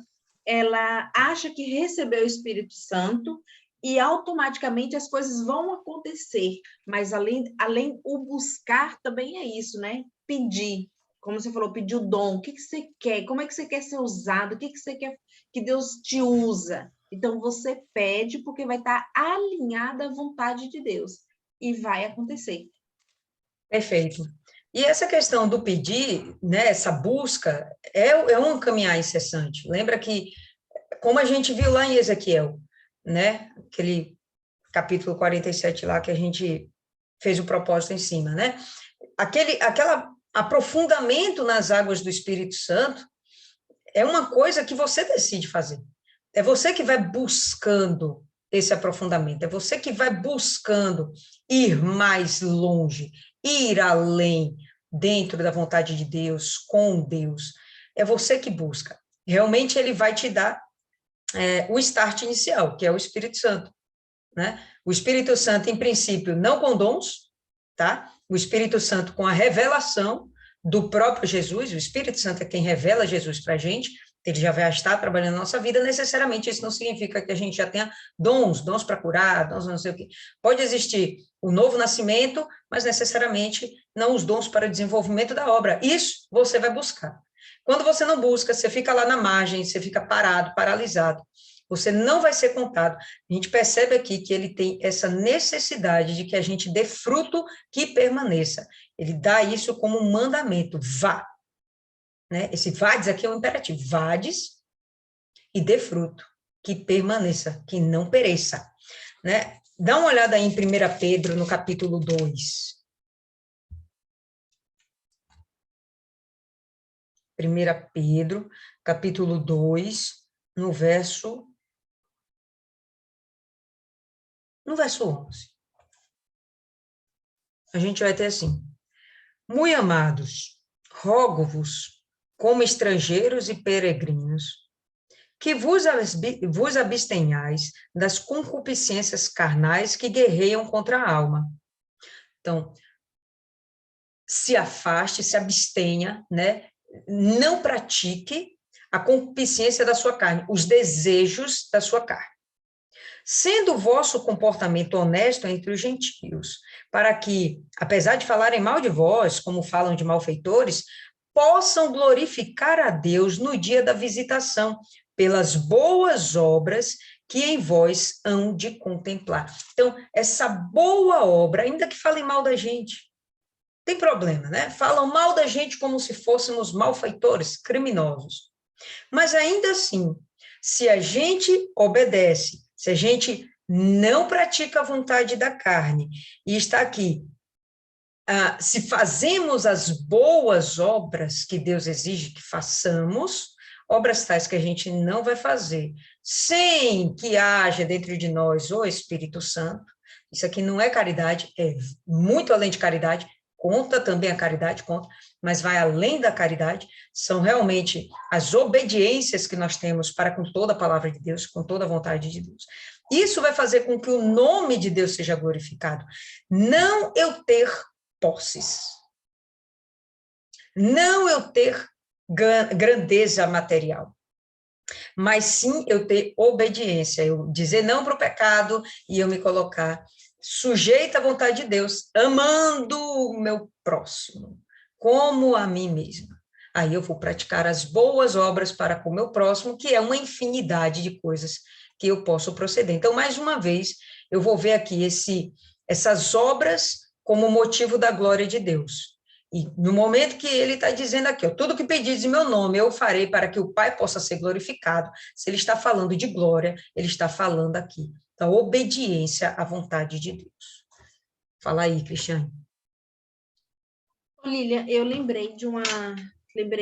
ela acha que recebeu o Espírito Santo e automaticamente as coisas vão acontecer. Mas, além o buscar também é isso, né? Pedir. Como você falou, pedir o dom. O que você quer? Como é que você quer ser usado? O que você quer que Deus te usa? Então, você pede porque vai estar alinhada à vontade de Deus. E vai acontecer. Perfeito. E essa questão do pedir, né, essa busca, é um caminhar incessante. Lembra que, como a gente viu lá em Ezequiel, né, aquele capítulo 47 lá que a gente fez o propósito em cima, né? Aquele aprofundamento nas águas do Espírito Santo é uma coisa que você decide fazer. É você que vai buscando esse aprofundamento, é você que vai buscando ir mais longe, ir além, dentro da vontade de Deus, com Deus. é você que busca. Realmente ele vai te dar o start inicial, que é o Espírito Santo, né? O Espírito Santo, em princípio, não com dons, tá? O Espírito Santo com a revelação do próprio Jesus, o Espírito Santo é quem revela Jesus para a gente, ele já vai estar trabalhando na nossa vida, necessariamente isso não significa que a gente já tenha dons para curar, dons não sei o quê. Pode existir o novo nascimento, mas necessariamente não os dons para o desenvolvimento da obra. Isso você vai buscar. Quando você não busca, você fica lá na margem, você fica parado, paralisado, você não vai ser contado. A gente percebe aqui que ele tem essa necessidade de que a gente dê fruto que permaneça. Ele dá isso como um mandamento, vá. Né? Esse vades aqui é um imperativo, vades e dê fruto, que permaneça, que não pereça. Né? Dá uma olhada aí em 1 Pedro, no capítulo 2. 1 Pedro, capítulo 2, no verso 11. A gente vai ter assim: muito amados, rogo-vos, como estrangeiros e peregrinos, que vos abstenhais das concupiscências carnais que guerreiam contra a alma. Então, se afaste, se abstenha, né? Não pratique a concupiscência da sua carne, os desejos da sua carne. Sendo o vosso comportamento honesto entre os gentios, para que, apesar de falarem mal de vós, como falam de malfeitores, possam glorificar a Deus no dia da visitação, pelas boas obras que em vós hão de contemplar. Então, essa boa obra, ainda que falem mal da gente, tem problema, né? Falam mal da gente como se fôssemos malfeitores, criminosos. Mas ainda assim, se a gente obedece, se a gente não pratica a vontade da carne e está aqui, se fazemos as boas obras que Deus exige que façamos, obras tais que a gente não vai fazer, sem que haja dentro de nós o Espírito Santo, isso aqui não é caridade, é muito além de caridade, conta também a caridade, conta, mas vai além da caridade, são realmente as obediências que nós temos para com toda a palavra de Deus, com toda a vontade de Deus. Isso vai fazer com que o nome de Deus seja glorificado. Não eu ter posses, não eu ter grandeza material, mas sim eu ter obediência, eu dizer não para o pecado e eu me colocar sujeita à vontade de Deus, amando o meu próximo, como a mim mesma. Aí eu vou praticar as boas obras para com o meu próximo, que é uma infinidade de coisas que eu posso proceder. Então, mais uma vez, eu vou ver aqui essas obras como motivo da glória de Deus. E no momento que ele está dizendo aqui, ó, tudo que pedis em meu nome eu farei para que o Pai possa ser glorificado, se ele está falando de glória, ele está falando aqui da obediência à vontade de Deus. Fala aí, Cristiane. Lília, eu lembrei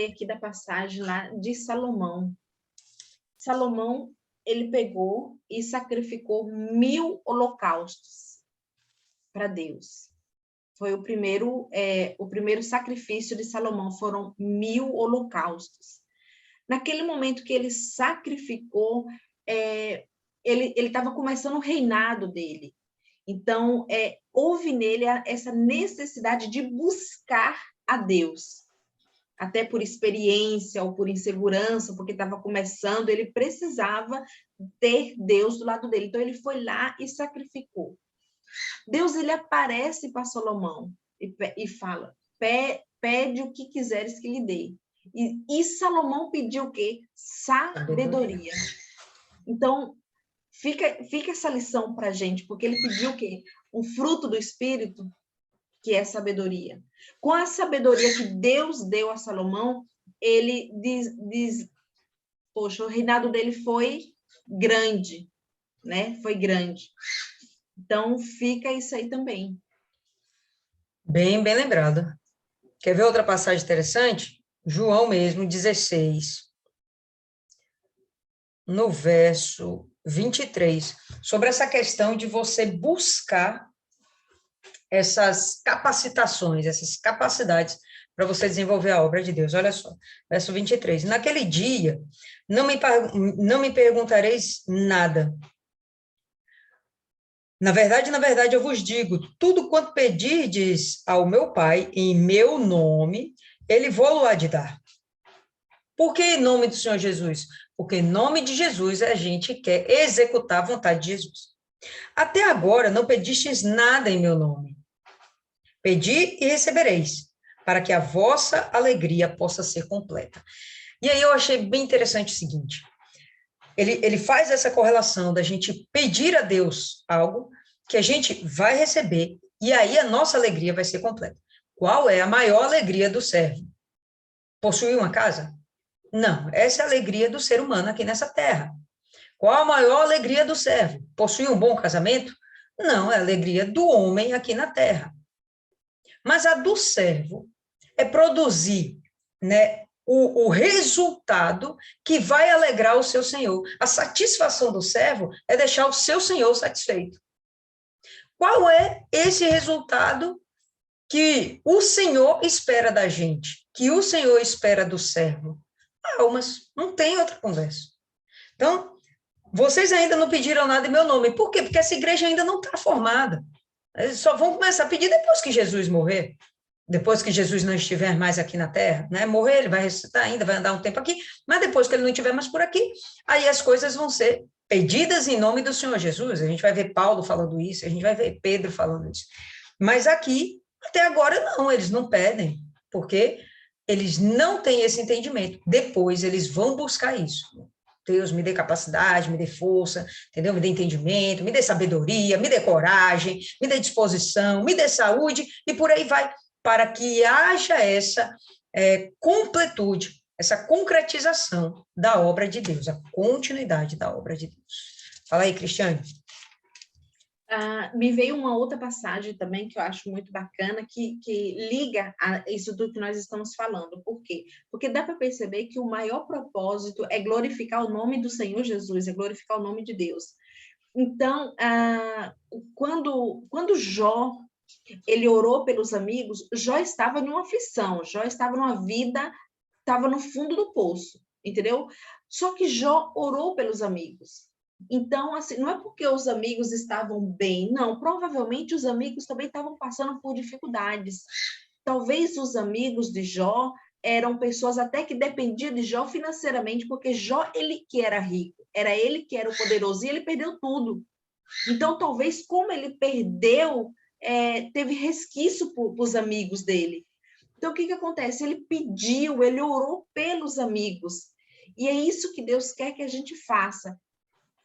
aqui da passagem lá de Salomão. Salomão, ele pegou e sacrificou 1000 holocaustos para Deus. Foi o primeiro sacrifício de Salomão, foram 1000 holocaustos. Naquele momento que ele sacrificou, ele estava começando o reinado dele. Então, houve nele essa necessidade de buscar a Deus. Até por experiência ou por insegurança, porque estava começando, ele precisava ter Deus do lado dele. Então, ele foi lá e sacrificou. Deus, ele aparece para Salomão e fala, pede o que quiseres que lhe dê. E Salomão pediu o quê? Sabedoria. Então, fica essa lição para a gente, porque ele pediu o quê? Um fruto do Espírito, que é sabedoria. Com a sabedoria que Deus deu a Salomão, ele diz poxa, o reinado dele foi grande, né? Foi grande. Então, fica isso aí também. Bem lembrado. Quer ver outra passagem interessante? João mesmo, 16, no verso 23, sobre essa questão de você buscar essas capacitações, essas capacidades para você desenvolver a obra de Deus. Olha só, verso 23. Naquele dia, não me perguntareis nada. Na verdade, eu vos digo, tudo quanto pedirdes ao meu Pai, em meu nome, ele vô-lo há de dar. Por que em nome do Senhor Jesus? Porque em nome de Jesus a gente quer executar a vontade de Jesus. Até agora não pedistes nada em meu nome. Pedi e recebereis, para que a vossa alegria possa ser completa. E aí eu achei bem interessante o seguinte, ele faz essa correlação da gente pedir a Deus algo que a gente vai receber, e aí a nossa alegria vai ser completa. Qual é a maior alegria do servo? Possuir uma casa? Não, essa é a alegria do ser humano aqui nessa terra. Qual a maior alegria do servo? Possuir um bom casamento? Não, é a alegria do homem aqui na terra. Mas a do servo é produzir, né, o resultado que vai alegrar o seu senhor. A satisfação do servo é deixar o seu senhor satisfeito. Qual é esse resultado que o Senhor espera da gente, que o Senhor espera do servo? Almas, não tem outra conversa. Então, vocês ainda não pediram nada em meu nome. Por quê? Porque essa igreja ainda não está formada. Eles só vão começar a pedir depois que Jesus morrer, depois que Jesus não estiver mais aqui na terra, né? Morrer, ele vai ressuscitar ainda, vai andar um tempo aqui, mas depois que ele não estiver mais por aqui, aí as coisas vão ser pedidas em nome do Senhor Jesus. A gente vai ver Paulo falando isso, a gente vai ver Pedro falando isso. Mas aqui, até agora, não, eles não pedem, porque eles não têm esse entendimento. Depois eles vão buscar isso. Deus, me dê capacidade, me dê força, entendeu? Me dê entendimento, me dê sabedoria, me dê coragem, me dê disposição, me dê saúde, e por aí vai, para que haja essa completude, essa concretização da obra de Deus, a continuidade da obra de Deus. Fala aí, Cristiane. Me veio uma outra passagem também que eu acho muito bacana, que liga a isso do que nós estamos falando. Por quê? Porque dá para perceber que o maior propósito é glorificar o nome do Senhor Jesus, é glorificar o nome de Deus. Então, quando Jó ele orou pelos amigos, Jó estava numa aflição, Jó estava numa vida, estava no fundo do poço, entendeu? Só que Jó orou pelos amigos. Então, assim, não é porque os amigos estavam bem, não, provavelmente os amigos também estavam passando por dificuldades. Talvez os amigos de Jó eram pessoas até que dependiam de Jó financeiramente, porque Jó, ele que era rico, era ele que era o poderoso, e ele perdeu tudo. Então, talvez como ele perdeu, teve resquício para os amigos dele. Então, o que acontece? Ele pediu, ele orou pelos amigos. E é isso que Deus quer que a gente faça.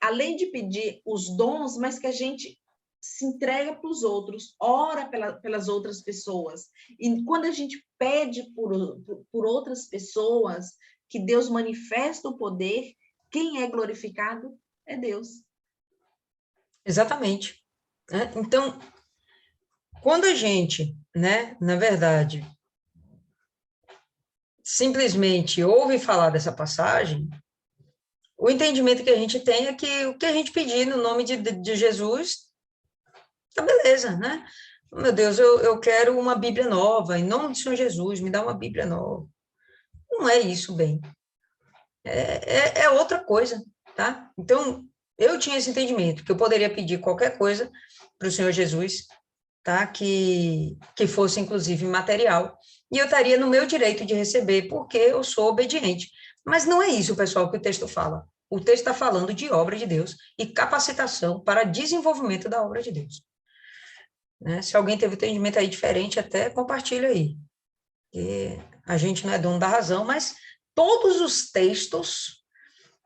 Além de pedir os dons, mas que a gente se entrega para os outros, ora pelas outras pessoas. E quando a gente pede por outras pessoas, que Deus manifesta o poder, quem é glorificado é Deus. Exatamente. Então, quando a gente, né, na verdade, simplesmente ouve falar dessa passagem, o entendimento que a gente tem é que o que a gente pedir no nome de Jesus, tá beleza, né? Meu Deus, eu quero uma Bíblia nova, em nome do Senhor Jesus, me dá uma Bíblia nova. Não é isso, bem. É outra coisa, tá? Então, eu tinha esse entendimento, que eu poderia pedir qualquer coisa para o Senhor Jesus, tá? Que fosse, inclusive, material, e eu estaria no meu direito de receber, porque eu sou obediente. Mas não é isso, pessoal, que o texto fala. O texto está falando de obra de Deus e capacitação para desenvolvimento da obra de Deus. Né? Se alguém teve um entendimento aí diferente, até compartilha aí. E a gente não é dono da razão, mas todos os textos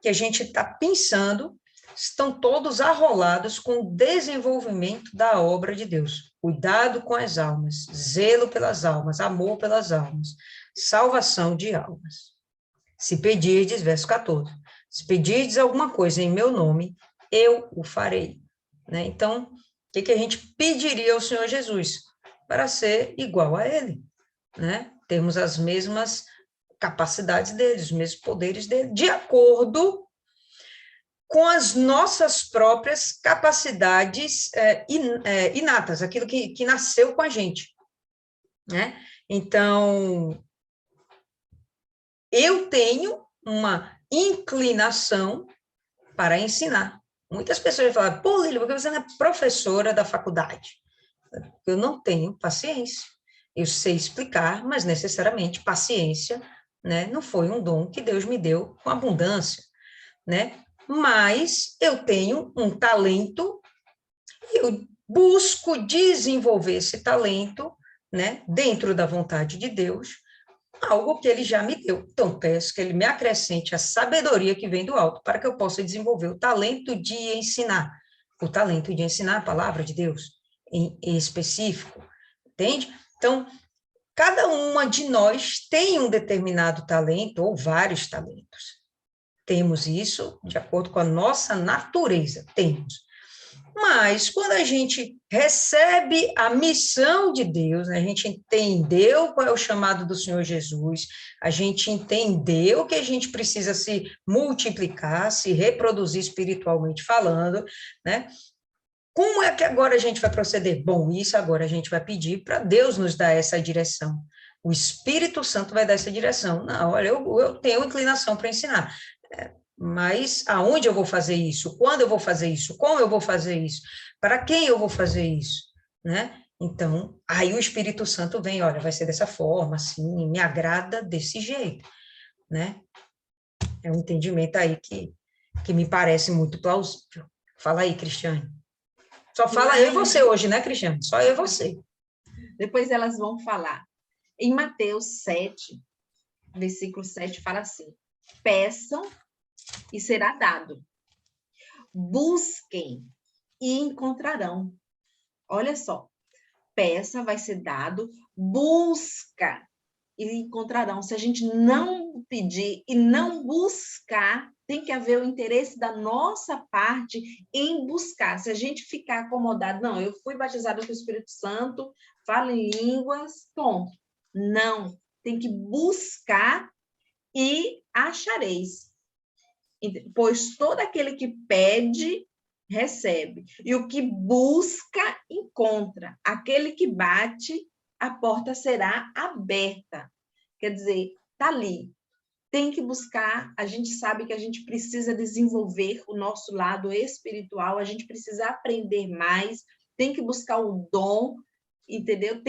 que a gente está pensando estão todos arrolados com o desenvolvimento da obra de Deus. Cuidado com as almas, zelo pelas almas, amor pelas almas, salvação de almas. Se pedirdes, verso 14, se pedirdes alguma coisa em meu nome, eu o farei. Né? Então, o que a gente pediria ao Senhor Jesus? Para ser igual a ele. Né? Temos as mesmas capacidades dele, os mesmos poderes dele, de acordo com as nossas próprias capacidades inatas, aquilo que nasceu com a gente. Né? Então, eu tenho uma inclinação para ensinar. Muitas pessoas falam, pô, Lília, por que você não é professora da faculdade? Eu não tenho paciência. Eu sei explicar, mas necessariamente paciência, né, não foi um dom que Deus me deu com abundância, né? Mas eu tenho um talento e eu busco desenvolver esse talento, né, dentro da vontade de Deus, algo que ele já me deu. Então, peço que ele me acrescente a sabedoria que vem do alto, para que eu possa desenvolver o talento de ensinar, o talento de ensinar a palavra de Deus em específico, entende? Então, cada uma de nós tem um determinado talento, ou vários talentos. Temos isso de acordo com a nossa natureza, temos. Mas quando a gente recebe a missão de Deus, né, a gente entendeu qual é o chamado do Senhor Jesus, a gente entendeu que a gente precisa se multiplicar, se reproduzir espiritualmente falando, né? Como é que agora a gente vai proceder? Bom, isso agora a gente vai pedir para Deus nos dar essa direção. O Espírito Santo vai dar essa direção. Não, olha, eu tenho inclinação para ensinar. Mas aonde eu vou fazer isso? Quando eu vou fazer isso? Como eu vou fazer isso? Para quem eu vou fazer isso? Né? Então, aí o Espírito Santo vem, olha, vai ser dessa forma, assim, me agrada desse jeito, né? É um entendimento aí que me parece muito plausível. Fala aí, Cristiane. Só fala eu e você hoje, né, Cristiane? Só eu e você. Depois elas vão falar. Em Mateus 7, versículo 7, fala assim: peçam e será dado. Busquem e encontrarão. Olha só. Peça, vai ser dado. Busca e encontrarão. Se a gente não pedir e não buscar, tem que haver o interesse da nossa parte em buscar. Se a gente ficar acomodado, não, eu fui batizado com o Espírito Santo, falo em línguas, ponto. Não, tem que buscar e achareis. Pois todo aquele que pede, recebe. E o que busca, encontra. Aquele que bate, a porta será aberta. Quer dizer, está ali. Tem que buscar, a gente sabe que a gente precisa desenvolver o nosso lado espiritual, a gente precisa aprender mais, tem que buscar o dom, entendeu?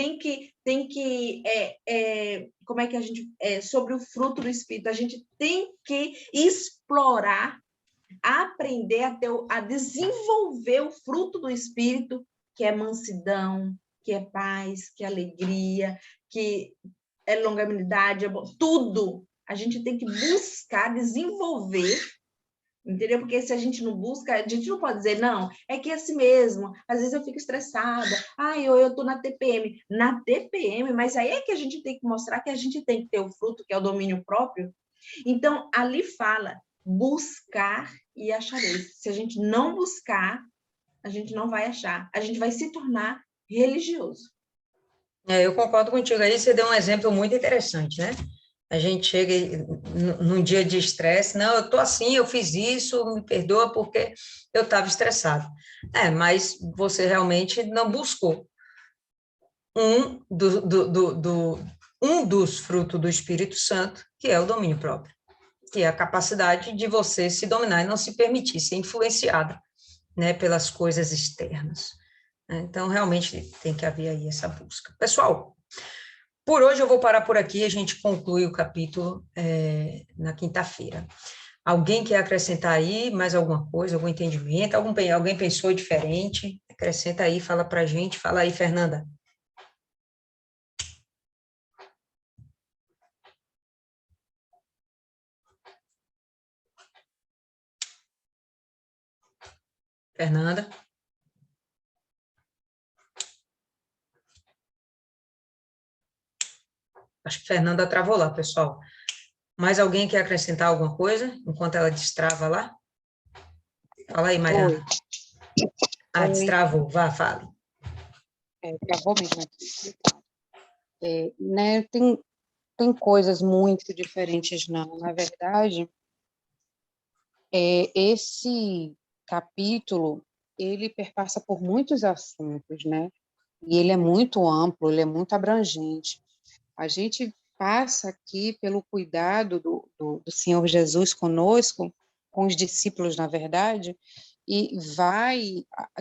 Como é que a gente, sobre o fruto do Espírito, a gente tem que explorar, aprender a desenvolver o fruto do Espírito, que é mansidão, que é paz, que é alegria, que é longanimidade, tudo. A gente tem que buscar desenvolver, entendeu? Porque se a gente não busca, a gente não pode dizer, não, é que é assim mesmo, às vezes eu fico estressada, eu estou na TPM. Na TPM, mas aí é que a gente tem que mostrar que a gente tem que ter o fruto, que é o domínio próprio. Então, ali fala, buscar e achareis. Se a gente não buscar, a gente não vai achar. A gente vai se tornar religioso. Eu concordo contigo aí, você deu um exemplo muito interessante, né? A gente chega num dia de estresse, não, eu estou assim, eu fiz isso, me perdoa porque eu estava estressado. Mas você realmente não buscou um dos frutos do Espírito Santo, que é o domínio próprio, que é a capacidade de você se dominar e não se permitir ser influenciada, né, pelas coisas externas. Então, realmente tem que haver aí essa busca. Pessoal, por hoje eu vou parar por aqui, a gente conclui o capítulo na quinta-feira. Alguém quer acrescentar aí mais alguma coisa, algum entendimento? Alguém pensou diferente? Acrescenta aí, fala para a gente. Fala aí, Fernanda. Fernanda? Acho que Fernanda travou lá, pessoal. Mais alguém quer acrescentar alguma coisa enquanto ela destrava lá? Fala aí, Mariana. Oi. Destravou. Vá, fale. Travou mesmo. Né, tem coisas muito diferentes, não. Na verdade, esse capítulo, ele perpassa por muitos assuntos, né? E ele é muito amplo, ele é muito abrangente. A gente passa aqui pelo cuidado do Senhor Jesus conosco, com os discípulos, na verdade, e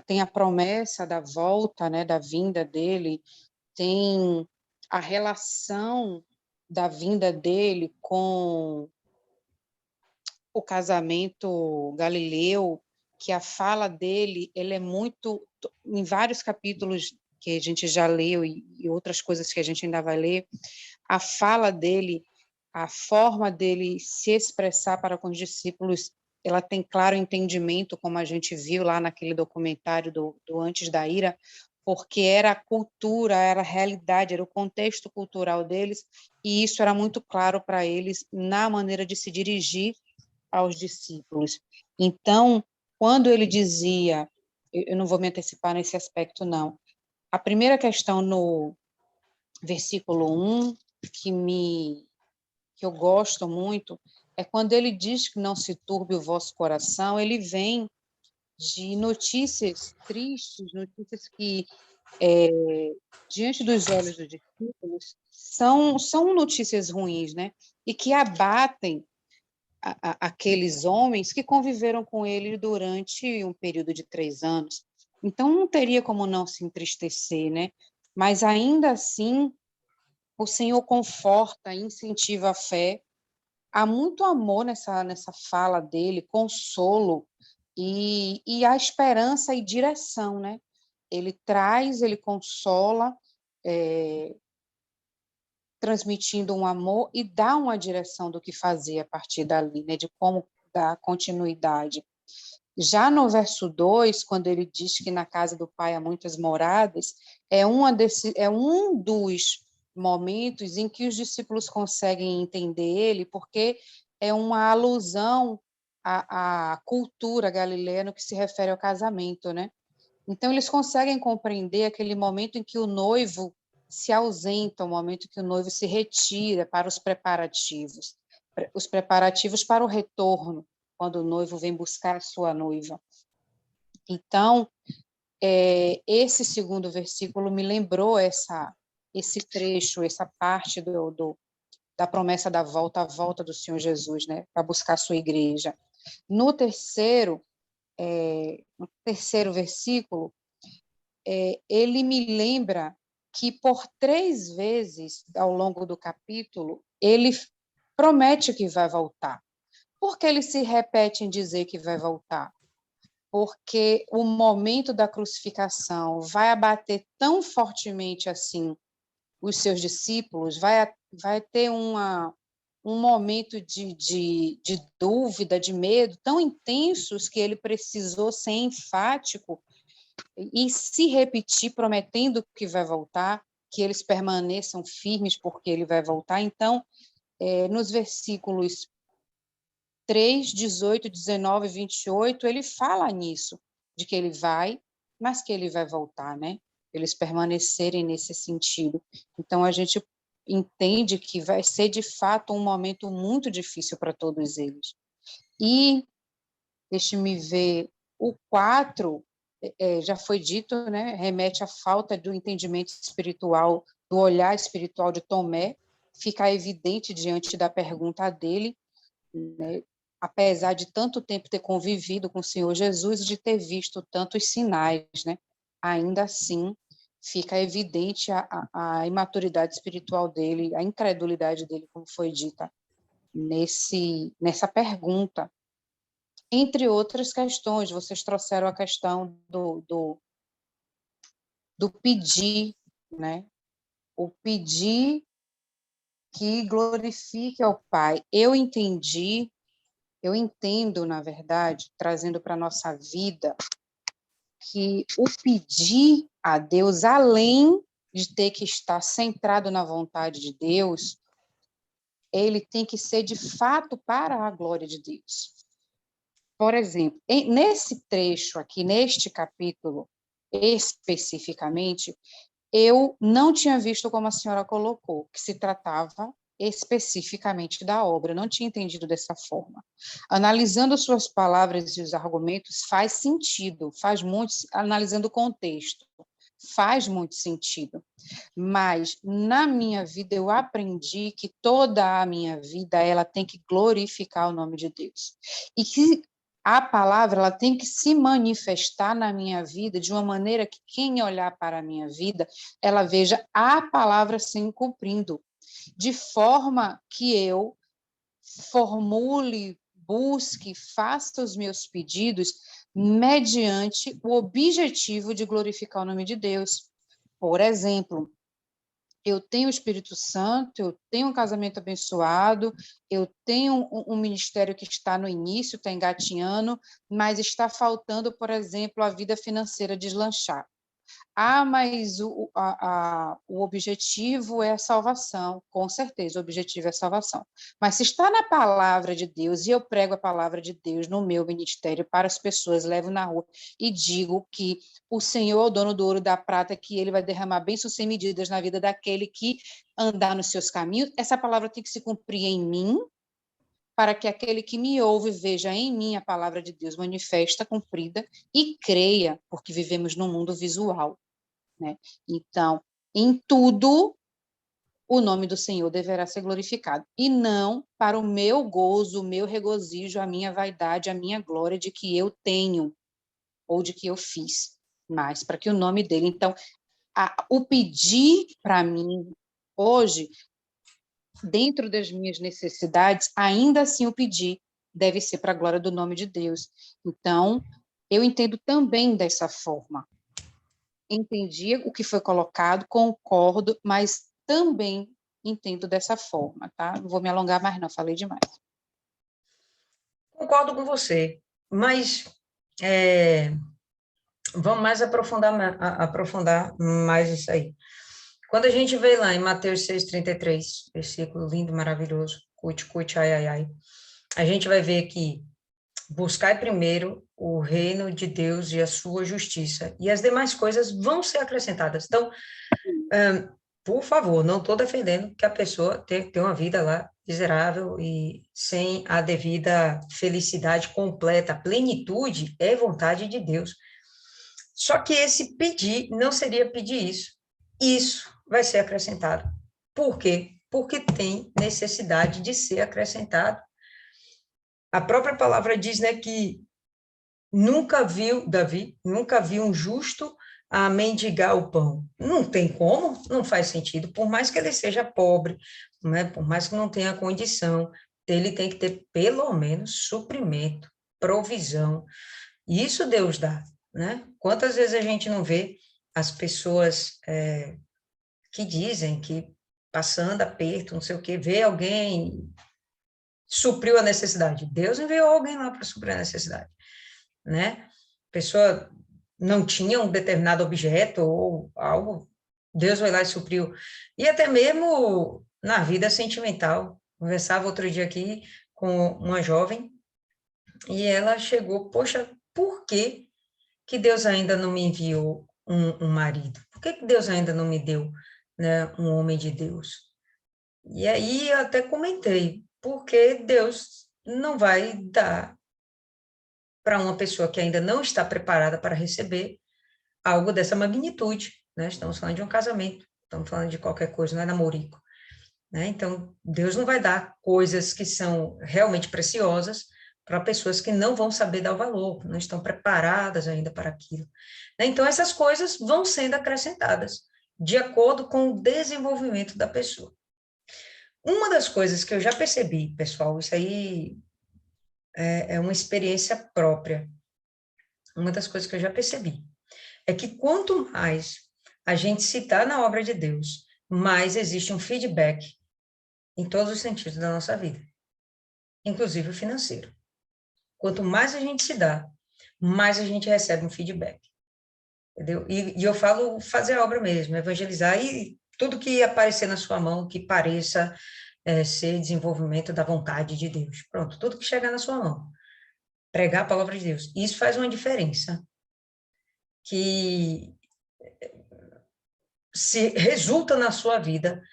tem a promessa da volta, né, da vinda dele, tem a relação da vinda dele com o casamento galileu, que a fala dele, ele é muito, em vários capítulos que a gente já leu e outras coisas que a gente ainda vai ler, a fala dele, a forma dele se expressar para com os discípulos, ela tem claro entendimento, como a gente viu lá naquele documentário do Antes da Ira, porque era a cultura, era a realidade, era o contexto cultural deles, e isso era muito claro para eles na maneira de se dirigir aos discípulos. Então, quando ele dizia, eu não vou me antecipar nesse aspecto, não, a primeira questão no versículo 1, que eu gosto muito, é quando ele diz que não se turbe o vosso coração, ele vem de notícias tristes, notícias que, diante dos olhos dos discípulos, são notícias ruins, né? E que abatem aqueles homens que conviveram com ele durante um período de 3 anos. Então, não teria como não se entristecer, né? Mas, ainda assim, o Senhor conforta, incentiva a fé. Há muito amor nessa fala dele, consolo e a esperança e direção, né? Ele traz, ele consola, transmitindo um amor e dá uma direção do que fazer a partir dali, né? De como dar continuidade. Já no verso 2, quando ele diz que na casa do Pai há muitas moradas, é um dos momentos em que os discípulos conseguem entender ele, porque é uma alusão à cultura galileia no que se refere ao casamento, né? Então, eles conseguem compreender aquele momento em que o noivo se ausenta, o momento em que o noivo se retira para os preparativos para o retorno, quando o noivo vem buscar a sua noiva. Então, esse segundo versículo me lembrou esse trecho, essa parte da promessa da volta, a volta do Senhor Jesus, né, para buscar a sua igreja. No terceiro versículo, ele me lembra que por 3 vezes ao longo do capítulo, ele promete que vai voltar. Por que ele se repete em dizer que vai voltar? Porque o momento da crucificação vai abater tão fortemente assim os seus discípulos, vai ter um momento de dúvida, de medo, tão intensos que ele precisou ser enfático e se repetir, prometendo que vai voltar, que eles permaneçam firmes porque ele vai voltar. Então, nos versículos 3, 18, 19 e 28, ele fala nisso, de que ele vai, mas que ele vai voltar, né? Eles permanecerem nesse sentido. Então, a gente entende que vai ser, de fato, um momento muito difícil para todos eles. E, deixe-me ver, o 4, já foi dito, né? Remete à falta do entendimento espiritual, do olhar espiritual de Tomé, fica evidente diante da pergunta dele, né? Apesar de tanto tempo ter convivido com o Senhor Jesus e de ter visto tantos sinais, né? Ainda assim, fica evidente a imaturidade espiritual dele, a incredulidade dele, como foi dita nessa pergunta. Entre outras questões, vocês trouxeram a questão do pedir, né? O pedir que glorifique ao Pai. Eu entendo, na verdade, trazendo para a nossa vida, que o pedir a Deus, além de ter que estar centrado na vontade de Deus, ele tem que ser, de fato, para a glória de Deus. Por exemplo, nesse trecho aqui, neste capítulo, especificamente, eu não tinha visto como a senhora colocou, que se tratava especificamente da obra, eu não tinha entendido dessa forma. Analisando suas palavras e os argumentos, faz sentido, faz muito, analisando o contexto, faz muito sentido. Mas na minha vida eu aprendi que toda a minha vida ela tem que glorificar o nome de Deus. E que a palavra ela tem que se manifestar na minha vida de uma maneira que quem olhar para a minha vida, ela veja a palavra se cumprindo, de forma que eu formule, busque, faça os meus pedidos mediante o objetivo de glorificar o nome de Deus. Por exemplo, eu tenho o Espírito Santo, eu tenho um casamento abençoado, eu tenho um ministério que está no início, está engatinhando, mas está faltando, por exemplo, a vida financeira deslanchar. Mas o objetivo é a salvação, com certeza, o objetivo é a salvação. Mas se está na palavra de Deus, e eu prego a palavra de Deus no meu ministério para as pessoas, levo na rua e digo que o Senhor é o dono do ouro e da prata, que ele vai derramar bênçãos sem medidas na vida daquele que andar nos seus caminhos, essa palavra tem que se cumprir em mim, para que aquele que me ouve veja em mim a palavra de Deus manifesta, cumprida, e creia, porque vivemos num mundo visual. Né? Então, em tudo, o nome do Senhor deverá ser glorificado, e não para o meu gozo, o meu regozijo, a minha vaidade, a minha glória de que eu tenho, ou de que eu fiz, mas para que o nome dele... Então, o pedir para mim, hoje, dentro das minhas necessidades, ainda assim o pedir deve ser para a glória do nome de Deus. Então, eu entendo também dessa forma. Entendi o que foi colocado, concordo, mas também entendo dessa forma, tá? Não vou me alongar mais não, falei demais. Concordo com você, mas vamos mais aprofundar mais isso aí. Quando a gente vê lá em Mateus 6,33, versículo lindo, maravilhoso, cuti, ai, ai, ai, a gente vai ver que buscai primeiro o reino de Deus e a sua justiça, e as demais coisas vão ser acrescentadas. Então, por favor, não estou defendendo que a pessoa tenha uma vida lá miserável e sem a devida felicidade completa. A plenitude é vontade de Deus. Só que esse pedir não seria pedir isso. Isso vai ser acrescentado. Por quê? Porque tem necessidade de ser acrescentado. A própria palavra diz, né, que Davi nunca viu um justo a mendigar o pão. Não tem como, não faz sentido, por mais que ele seja pobre, né, por mais que não tenha condição, ele tem que ter pelo menos suprimento, provisão. E isso Deus dá, né? Quantas vezes a gente não vê as pessoas que dizem que passando aperto, não sei o quê, vê alguém supriu a necessidade. Deus enviou alguém lá para suprir a necessidade, né? A pessoa não tinha um determinado objeto ou algo, Deus vai lá e supriu. E até mesmo na vida sentimental. Conversava outro dia aqui com uma jovem e ela chegou, poxa, por que Deus ainda não me enviou um marido? Por que Deus ainda não me deu, né, um homem de Deus? E aí eu até comentei, porque Deus não vai dar para uma pessoa que ainda não está preparada para receber algo dessa magnitude, né? Estamos falando de um casamento, estamos falando de qualquer coisa, não é namorico, né? Então, Deus não vai dar coisas que são realmente preciosas para pessoas que não vão saber dar o valor, não estão preparadas ainda para aquilo, né? Então, essas coisas vão sendo acrescentadas de acordo com o desenvolvimento da pessoa. Uma das coisas que eu já percebi, pessoal, isso aí é uma experiência própria. Uma das coisas que eu já percebi é que quanto mais a gente se dá na obra de Deus, mais existe um feedback em todos os sentidos da nossa vida, inclusive o financeiro. Quanto mais a gente se dá, mais a gente recebe um feedback, entendeu? E eu falo fazer a obra mesmo, evangelizar, e tudo que aparecer na sua mão, que pareça ser desenvolvimento da vontade de Deus. Pronto, tudo que chegar na sua mão. Pregar a palavra de Deus. Isso faz uma diferença que se resulta na sua vida,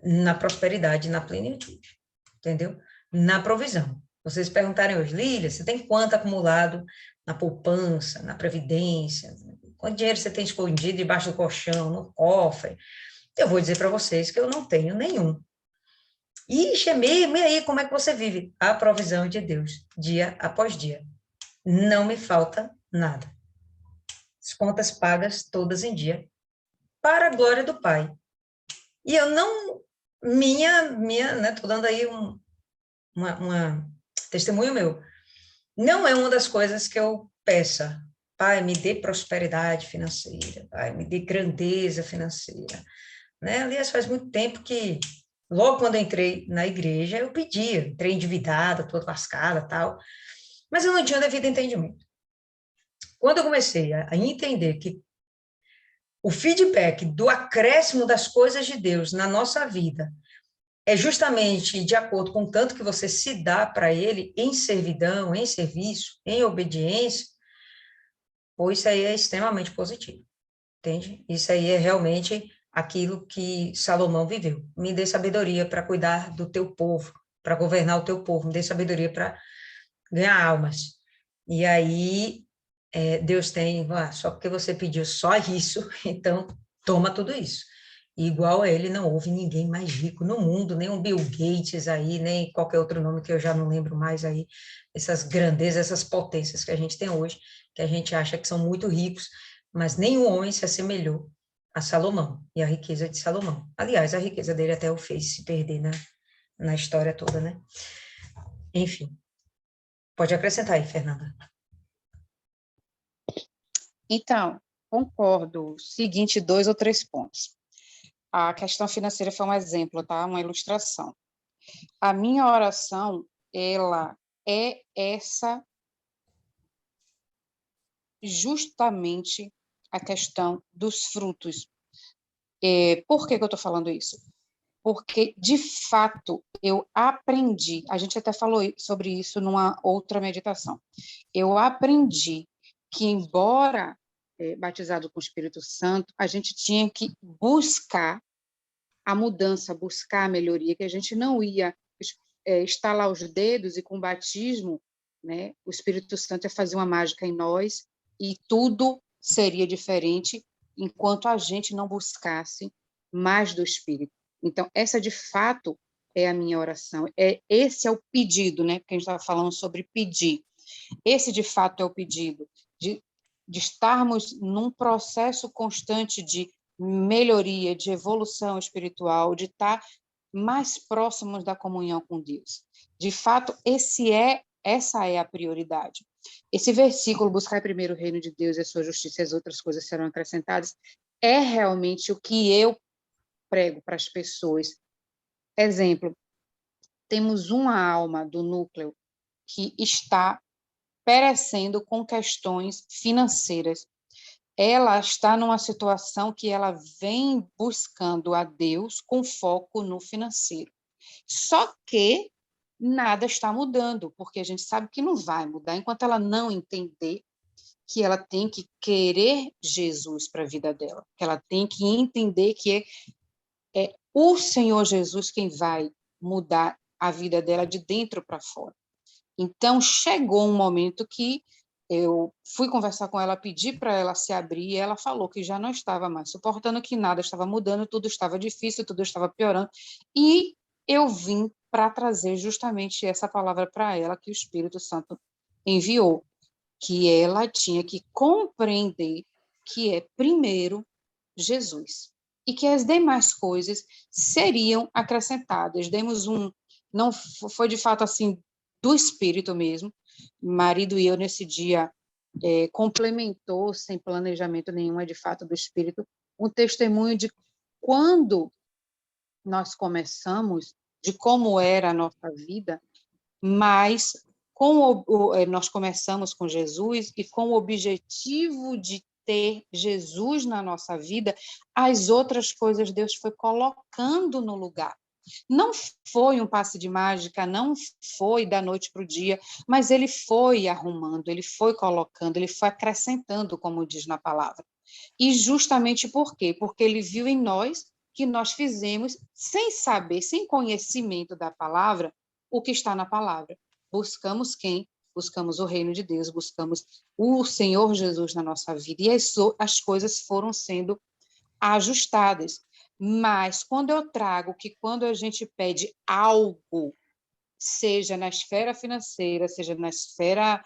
na prosperidade, na plenitude, entendeu? Na provisão. Vocês perguntarem hoje, Lília, você tem quanto acumulado na poupança, na previdência? Quanto dinheiro você tem escondido debaixo do colchão, no cofre? Eu vou dizer para vocês que eu não tenho nenhum. Ixi, é mesmo? E aí, como é que você vive? A provisão de Deus, dia após dia. Não me falta nada. As contas pagas todas em dia, para a glória do Pai. E eu não, né, tô dando aí uma testemunho meu. Não é uma das coisas que eu peça. Pai, me dê prosperidade financeira. Pai, me dê grandeza financeira. Né? Aliás, faz muito tempo que, logo quando eu entrei na igreja, eu pedia. Entrei endividada, toda lascada, tal. Mas eu não tinha devido entendimento. Quando eu comecei a entender que o feedback do acréscimo das coisas de Deus na nossa vida é justamente de acordo com o tanto que você se dá para Ele em servidão, em serviço, em obediência, pois isso aí é extremamente positivo, entende? Isso aí é realmente aquilo que Salomão viveu. Me dê sabedoria para cuidar do teu povo, para governar o teu povo, me dê sabedoria para ganhar almas. E aí, Deus tem, só porque você pediu só isso, então toma tudo isso. E igual a ele, não houve ninguém mais rico no mundo, nem um Bill Gates aí, nem qualquer outro nome que eu já não lembro mais aí, essas grandezas, essas potências que a gente tem hoje, que a gente acha que são muito ricos, mas nenhum homem se assemelhou a Salomão e a riqueza de Salomão. Aliás, a riqueza dele até o fez se perder na história toda, né? Enfim, pode acrescentar aí, Fernanda. Então, concordo. Seguinte, 2 ou 3 pontos. A questão financeira foi um exemplo, tá? Uma ilustração. A minha oração, ela é essa, justamente a questão dos frutos. Por que eu estou falando isso? Porque, de fato, eu aprendi, a gente até falou sobre isso numa outra meditação, eu aprendi que, embora batizado com o Espírito Santo, a gente tinha que buscar a mudança, buscar a melhoria, que a gente não ia estalar os dedos e com o batismo, né, o Espírito Santo ia fazer uma mágica em nós e tudo seria diferente enquanto a gente não buscasse mais do Espírito. Então, essa de fato é a minha oração. Esse é o pedido, né? Porque a gente estava falando sobre pedir. Esse de fato é o pedido de estarmos num processo constante de melhoria, de evolução espiritual, de estar mais próximos da comunhão com Deus. De fato, essa é a prioridade. Esse versículo, buscar primeiro o reino de Deus e a sua justiça e as outras coisas serão acrescentadas, é realmente o que eu prego para as pessoas. Exemplo, temos uma alma do núcleo que está perecendo com questões financeiras. Ela está numa situação que ela vem buscando a Deus com foco no financeiro. Só que nada está mudando, porque a gente sabe que não vai mudar enquanto ela não entender que ela tem que querer Jesus para a vida dela, que ela tem que entender que é o Senhor Jesus quem vai mudar a vida dela de dentro para fora. Então, chegou um momento que eu fui conversar com ela, pedi para ela se abrir, e ela falou que já não estava mais suportando, que nada estava mudando, tudo estava difícil, tudo estava piorando, e eu vim para trazer justamente essa palavra para ela que o Espírito Santo enviou, que ela tinha que compreender que é primeiro Jesus, e que as demais coisas seriam acrescentadas. Não foi de fato assim, do Espírito mesmo, marido e eu nesse dia complementou, sem planejamento nenhum, de fato do Espírito, um testemunho de quando nós começamos, de como era a nossa vida, mas nós começamos com Jesus e com o objetivo de ter Jesus na nossa vida, as outras coisas Deus foi colocando no lugar. Não foi um passe de mágica, não foi da noite para o dia, mas ele foi arrumando, ele foi colocando, ele foi acrescentando, como diz na palavra. E justamente por quê? Porque ele viu em nós que nós fizemos, sem saber, sem conhecimento da palavra, o que está na palavra. Buscamos quem? buscamos o reino de Deus, buscamos o Senhor Jesus na nossa vida, e as coisas foram sendo ajustadas. Mas quando eu trago que quando a gente pede algo, seja na esfera financeira, seja na esfera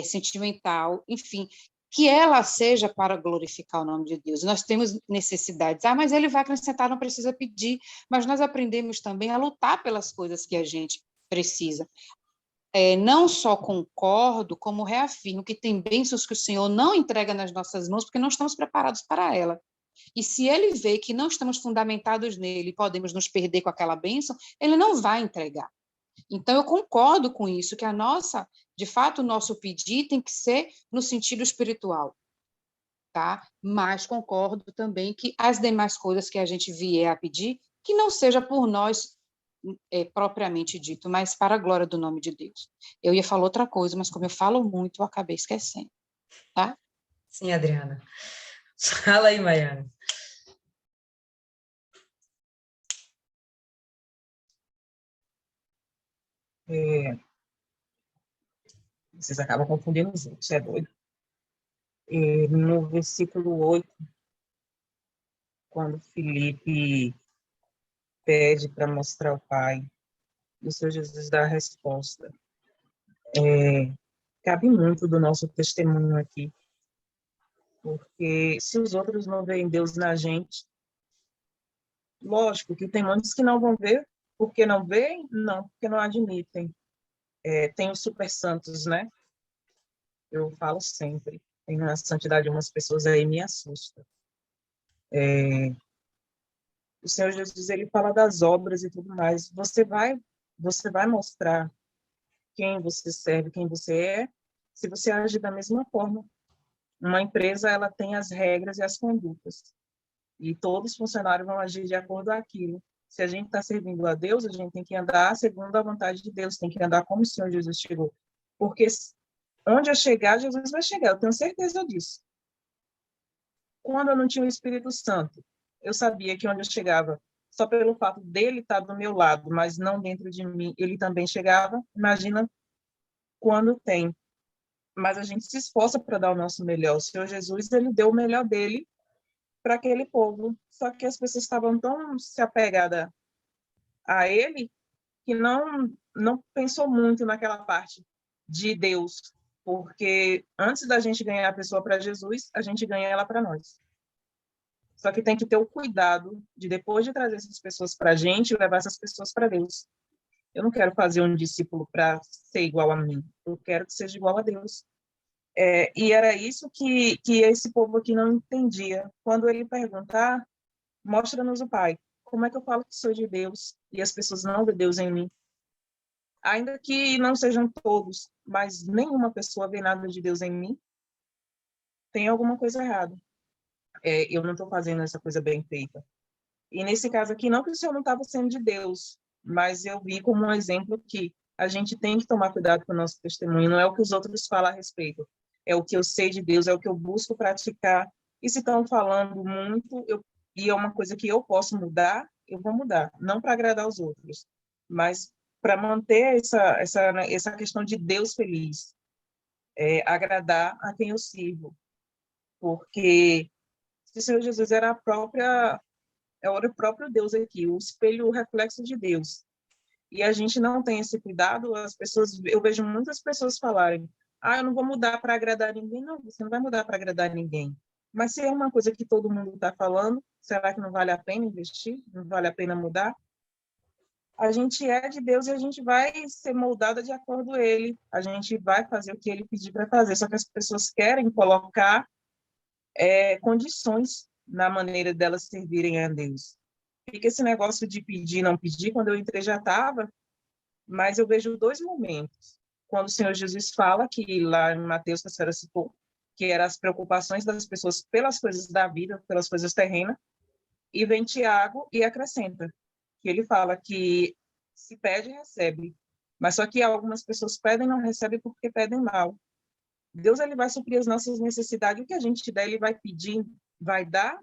sentimental, enfim, que ela seja para glorificar o nome de Deus. Nós temos necessidades. Mas ele vai acrescentar, não precisa pedir. Mas nós aprendemos também a lutar pelas coisas que a gente precisa. Não só concordo, como reafirmo que tem bênçãos que o Senhor não entrega nas nossas mãos porque não estamos preparados para ela. E se ele vê que não estamos fundamentados nele e podemos nos perder com aquela bênção, ele não vai entregar. Então, eu concordo com isso, que de fato, o nosso pedir tem que ser no sentido espiritual, tá? Mas concordo também que as demais coisas que a gente vier a pedir, que não seja por nós propriamente dito, mas para a glória do nome de Deus. Eu ia falar outra coisa, mas como eu falo muito, eu acabei esquecendo, tá? Sim, Adriana. Fala aí, Maiana. Vocês acabam confundindo os outros, é doido. No versículo 8, quando Filipe pede para mostrar o Pai, e o Senhor Jesus dá a resposta. Cabe muito do nosso testemunho aqui, porque se os outros não veem Deus na gente, lógico que tem muitos que não vão ver, porque não veem? Não, porque não admitem. Tem os super santos, né? Eu falo sempre, tem a santidade de umas pessoas aí me assusta. O Senhor Jesus, ele fala das obras e tudo mais. Você vai mostrar quem você serve, quem você é, se você agir da mesma forma. Uma empresa, ela tem as regras e as condutas. E todos os funcionários vão agir de acordo com aquilo. Se a gente está servindo a Deus, a gente tem que andar segundo a vontade de Deus, tem que andar como o Senhor Jesus chegou. Porque onde eu chegar, Jesus vai chegar, eu tenho certeza disso. Quando eu não tinha o Espírito Santo, eu sabia que onde eu chegava, só pelo fato dele estar do meu lado, mas não dentro de mim, ele também chegava. Imagina quando tem. Mas a gente se esforça para dar o nosso melhor. O Senhor Jesus, ele deu o melhor dele para aquele povo. Só que as pessoas estavam tão se apegadas a ele que não pensou muito naquela parte de Deus, porque antes da gente ganhar a pessoa para Jesus, a gente ganha ela para nós. Só que tem que ter o cuidado de, depois de trazer essas pessoas para a gente, levar essas pessoas para Deus. Eu não quero fazer um discípulo para ser igual a mim, eu quero que seja igual a Deus. E era isso que esse povo aqui não entendia. Quando ele perguntar, mostra-nos o Pai. Como é que eu falo que sou de Deus e as pessoas não vêem Deus em mim? Ainda que não sejam todos, mas nenhuma pessoa vê nada de Deus em mim, tem alguma coisa errada. Eu não estou fazendo essa coisa bem feita. E nesse caso aqui, não que o Senhor não estava sendo de Deus, mas eu vi como um exemplo que a gente tem que tomar cuidado com o nosso testemunho, não é o que os outros falam a respeito, é o que eu sei de Deus, é o que eu busco praticar. E se estão falando muito, e é uma coisa que eu posso mudar, eu vou mudar, não para agradar os outros, mas para manter essa questão de Deus feliz, agradar a quem eu sirvo, porque se o Senhor Jesus era o próprio Deus aqui, o espelho, o reflexo de Deus. E a gente não tem esse cuidado, eu vejo muitas pessoas falarem, eu não vou mudar para agradar ninguém. Não, você não vai mudar para agradar ninguém. Mas se é uma coisa que todo mundo está falando, será que não vale a pena investir? Não vale a pena mudar? A gente é de Deus e a gente vai ser moldada de acordo com Ele. A gente vai fazer o que Ele pedir para fazer. Só que as pessoas querem colocar condições na maneira delas servirem a Deus. Fica esse negócio de pedir, não pedir. Quando eu entrei já estava, mas eu vejo dois momentos. Quando o Senhor Jesus fala, que lá em Mateus, que a senhora citou, que eram as preocupações das pessoas pelas coisas da vida, pelas coisas terrenas, e vem Tiago e acrescenta, que ele fala que se pede, recebe. Mas só que algumas pessoas pedem e não recebem porque pedem mal. Deus, ele vai suprir as nossas necessidades, o que a gente der, ele vai pedir, vai dar,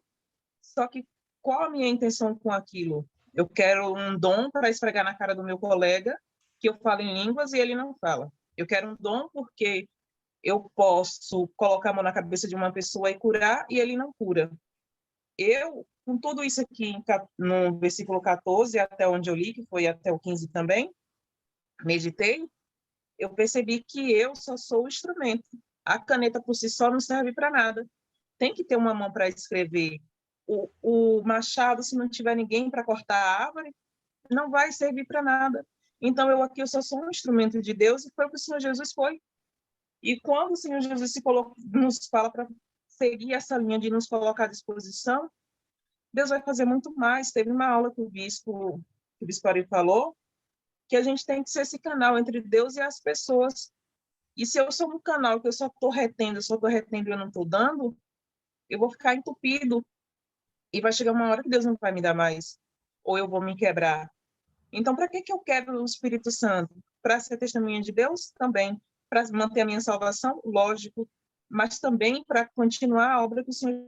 só que qual a minha intenção com aquilo? Eu quero um dom para esfregar na cara do meu colega, que eu falo em línguas e ele não fala. Eu quero um dom porque eu posso colocar a mão na cabeça de uma pessoa e curar, e ele não cura. Eu, com tudo isso aqui no versículo 14, até onde eu li, que foi até o 15 também, meditei, eu percebi que eu só sou o instrumento. A caneta por si só não serve para nada. Tem que ter uma mão para escrever. O machado, se não tiver ninguém para cortar a árvore, não vai servir para nada. Então, eu só sou um instrumento de Deus, e foi o que o Senhor Jesus foi. E quando o Senhor Jesus nos fala para seguir essa linha de nos colocar à disposição, Deus vai fazer muito mais. Teve uma aula que o bispo Ari falou, que a gente tem que ser esse canal entre Deus e as pessoas. E se eu sou um canal que eu só estou retendo e eu não estou dando, eu vou ficar entupido. E vai chegar uma hora que Deus não vai me dar mais. Ou eu vou me quebrar. Então, para que eu quero o Espírito Santo? Para ser testemunha de Deus? Também. Para manter a minha salvação? Lógico. Mas também para continuar a obra que o Senhor